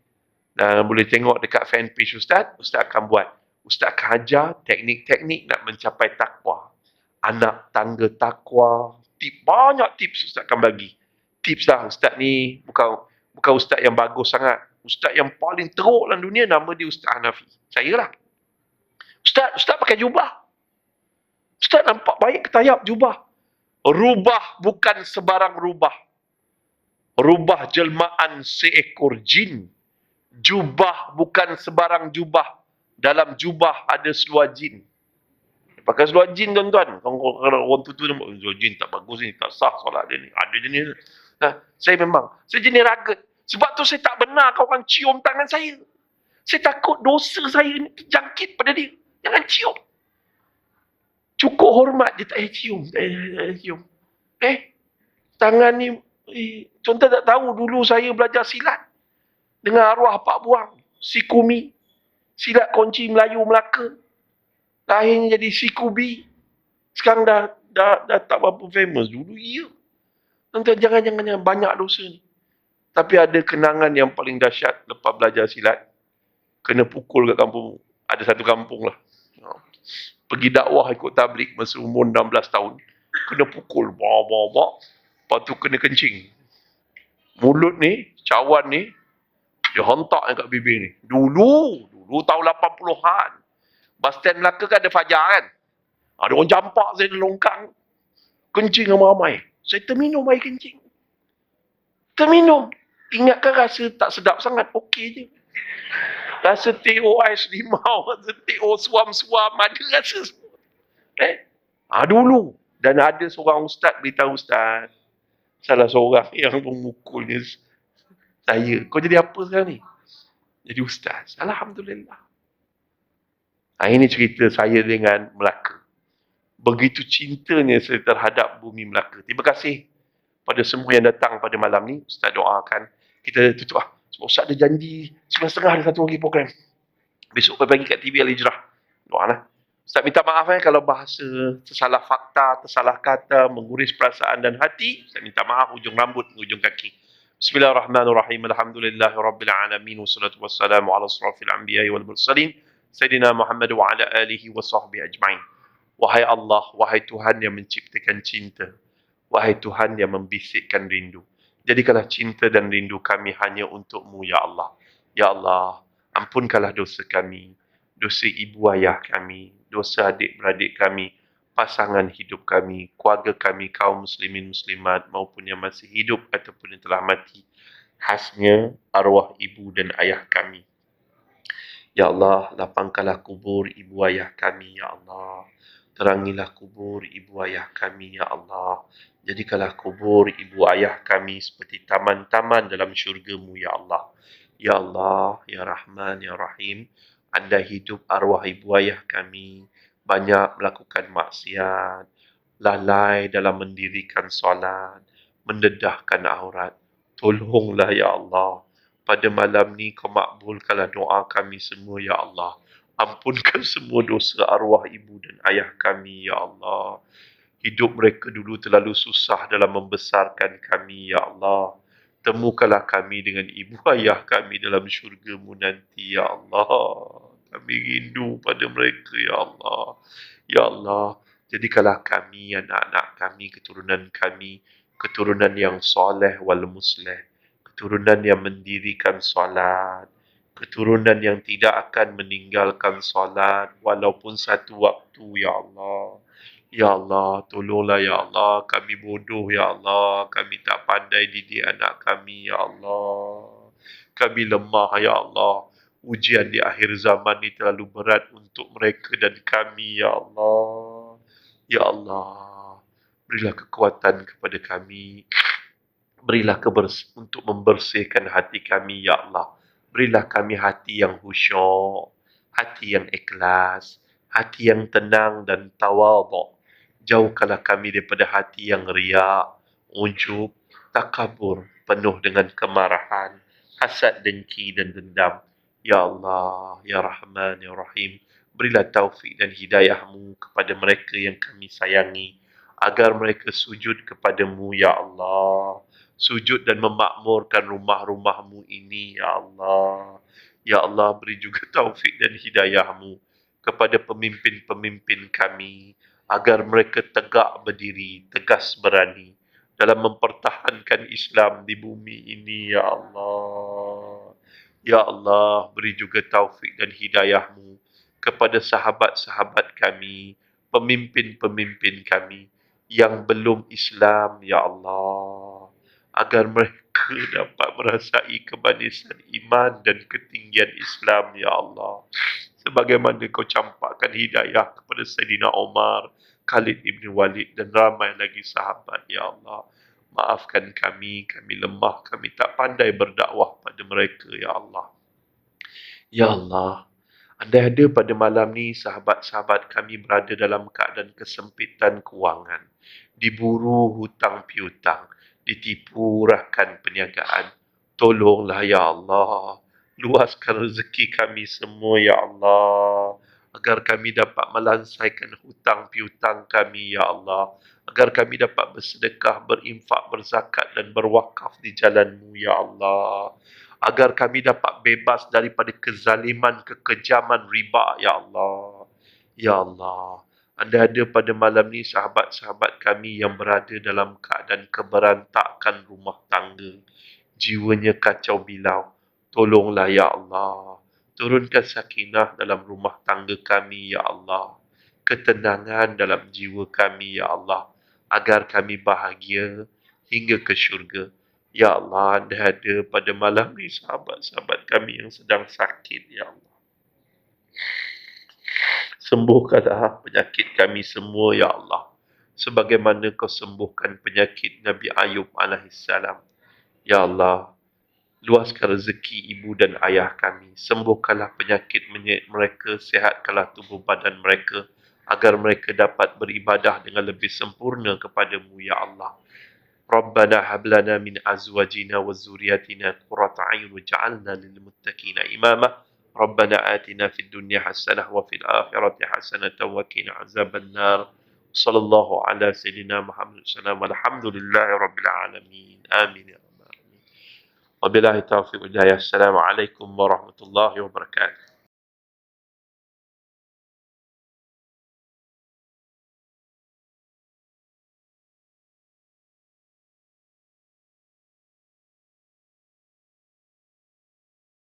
Dan boleh tengok dekat fanpage Ustaz, Ustaz akan buat. Ustaz akan ajar teknik-teknik nak mencapai takwa. Anak tangga takwa. Banyak tips Ustaz akan bagi. Tips lah, Ustaz ni bukan Ustaz yang bagus sangat. Ustaz yang paling teruk dalam dunia, nama dia Ustaz Hanafi. Saya lah. Ustaz pakai jubah. Ustaz nampak baik ketayap jubah. Rubah bukan sebarang rubah. Rubah jelmaan seekor jin. Jubah bukan sebarang jubah. Dalam jubah ada seluar jin. Pakai seluar jin tuan-tuan. Kalau orang tu nampak seluar jin tak bagus ni, tak sah solat dia ni. Ada jenis. Nah, saya jenis ragat. Sebab tu saya tak benar kau orang cium tangan saya. Saya takut dosa saya ni terjangkit pada dia. Jangan cium. Cukup hormat dia tak payah cium. Tak payah cium. Tangan ni, contoh tak tahu dulu saya belajar silat. Dengan arwah Pak Buang. Si Kumi. Silat kunci Melayu Melaka. Lahirnya jadi si Kubi. Sekarang dah tak berapa famous. Dulu iya. Tuan-tuan jangan banyak dosa ni. Tapi ada kenangan yang paling dahsyat lepas belajar silat. Kena pukul kat kampung. Ada satu kampung lah. Pergi dakwah ikut tabligh masa umur 16 tahun. Kena pukul. Lepas tu kena kencing. Mulut ni, cawan ni, dia hontak kat bibir ni. Dulu tahun 80-an. Bus stand Melaka kan ada Fajar kan? Ada orang campak saya di longkang. Kencing ramai-ramai. Saya terminum air kencing. Terminum. Ingatkan rasa tak sedap sangat. Okey je. Rasa teh-o ais limau. Rasa teh-o suam-suam. Ada rasa semua. Dulu. Dan ada seorang ustaz beritahu ustaz. Salah seorang yang memukulnya saya. Kau jadi apa sekarang ni? Jadi ustaz. Alhamdulillah. Ini cerita saya dengan Melaka. Begitu cintanya saya terhadap bumi Melaka. Terima kasih pada semua yang datang pada malam ni. Ustaz doakan. Kita tutup lah. Sebab Ustaz ada janji 9.30 ada satu lagi program. Besok pagi kat TV Al-Hijrah. Doa lah. Ustaz minta maaf kalau bahasa tersalah fakta, tersalah kata, menguris perasaan dan hati. Saya minta maaf hujung rambut, hujung kaki. Bismillahirrahmanirrahim. Alhamdulillahirrabbilalamin. Wassalatu wassalamu ala asrafil anbiya'i wal mursalin. Sayyidina Muhammad wa ala alihi wa sahbihi ajma'in. Wahai Allah, wahai Tuhan yang menciptakan cinta. Wahai Tuhan yang membisikkan rindu. Jadikanlah cinta dan rindu kami hanya untuk-Mu, Ya Allah. Ya Allah, ampunkanlah dosa kami, dosa ibu ayah kami, dosa adik-beradik kami, pasangan hidup kami, keluarga kami, kaum muslimin muslimat maupun yang masih hidup ataupun yang telah mati. Khasnya arwah ibu dan ayah kami. Ya Allah, lapangkanlah kubur ibu ayah kami, Ya Allah. Terangilah kubur ibu ayah kami, Ya Allah. Jadikanlah kubur ibu ayah kami seperti taman-taman dalam syurga-Mu, Ya Allah. Ya Allah, Ya Rahman, Ya Rahim. Anda hidup arwah ibu ayah kami banyak melakukan maksiat, lalai dalam mendirikan solat, mendedahkan aurat. Tolonglah, Ya Allah. Pada malam ni kau makbulkanlah doa kami semua, Ya Allah. Ampunkan semua dosa arwah ibu dan ayah kami, Ya Allah. Hidup mereka dulu terlalu susah dalam membesarkan kami, Ya Allah. Temukanlah kami dengan ibu ayah kami dalam syurga-Mu nanti, Ya Allah. Kami rindu pada mereka, Ya Allah. Ya Allah, jadikanlah kami, anak-anak kami, keturunan yang soleh wal musleh. Keturunan yang mendirikan solat. Keturunan yang tidak akan meninggalkan solat walaupun satu waktu, Ya Allah. Ya Allah, tolonglah, Ya Allah. Kami bodoh, Ya Allah. Kami tak pandai didik anak kami, Ya Allah. Kami lemah, Ya Allah. Ujian di akhir zaman ini terlalu berat untuk mereka dan kami, Ya Allah. Ya Allah, berilah kekuatan kepada kami. Berilah untuk membersihkan hati kami, Ya Allah. Berilah kami hati yang khusyuk, hati yang ikhlas, hati yang tenang dan tawaduk. Jauhkanlah kami daripada hati yang riak, ujub, takabur, penuh dengan kemarahan, hasad, dengki dan dendam. Ya Allah, Ya Rahman, Ya Rahim. Berilah taufik dan hidayah-Mu kepada mereka yang kami sayangi, agar mereka sujud kepada-Mu, Ya Allah. Sujud dan memakmurkan rumah-rumah-Mu ini, Ya Allah. Ya Allah, beri juga taufik dan hidayah-Mu kepada pemimpin-pemimpin kami, agar mereka tegak berdiri, tegas berani dalam mempertahankan Islam di bumi ini, Ya Allah. Ya Allah, beri juga taufik dan hidayah-Mu kepada sahabat-sahabat kami, pemimpin-pemimpin kami yang belum Islam, Ya Allah, agar mereka dapat merasai kemanisan iman dan ketinggian Islam, Ya Allah. Sebagaimana kau campakkan hidayah kepada Sayyidina Umar, Khalid ibn Walid dan ramai lagi sahabat, Ya Allah. Maafkan kami lemah, kami tak pandai berdakwah pada mereka, Ya Allah. Ya Allah, andai ada pada malam ni sahabat-sahabat kami berada dalam keadaan kesempitan kewangan, diburu hutang piutang, ditipu rakan perniagaan. Tolonglah, Ya Allah. Luaskan rezeki kami semua, Ya Allah. Agar kami dapat melansaikan hutang piutang kami, Ya Allah. Agar kami dapat bersedekah, berinfak, berzakat dan berwakaf di jalan-Mu, Ya Allah. Agar kami dapat bebas daripada kezaliman, kekejaman riba, Ya Allah. Ya Allah, Anda ada pada malam ni sahabat-sahabat kami yang berada dalam keadaan keberantakan rumah tangga. Jiwanya kacau bilau. Tolonglah Ya Allah. Turunkan sakinah dalam rumah tangga kami Ya Allah. Ketenangan dalam jiwa kami Ya Allah. Agar kami bahagia hingga ke syurga. Ya Allah, Anda ada pada malam ni sahabat-sahabat kami yang sedang sakit Ya Allah. Sembuhkanlah penyakit kami semua, Ya Allah. Sebagaimana kau sembuhkan penyakit Nabi Ayub alaihissalam. Ya Allah, luaskan rezeki ibu dan ayah kami. Sembuhkanlah penyakit mereka, sihatkanlah tubuh badan mereka, agar mereka dapat beribadah dengan lebih sempurna kepadamu, Ya Allah. ربنا هب لنا من أزواجنا وذرياتنا قرة أعين واجعلنا للمتقين إماما ربنا آتنا في الدنيا حسنة وفي الآخرة حسنة وقنا عذاب النار صلى الله على سيدنا محمد وسلم والحمد لله رب العالمين آمين يا رب العالمين وبالله التوفيق والهداية السلام عليكم ورحمة الله وبركاته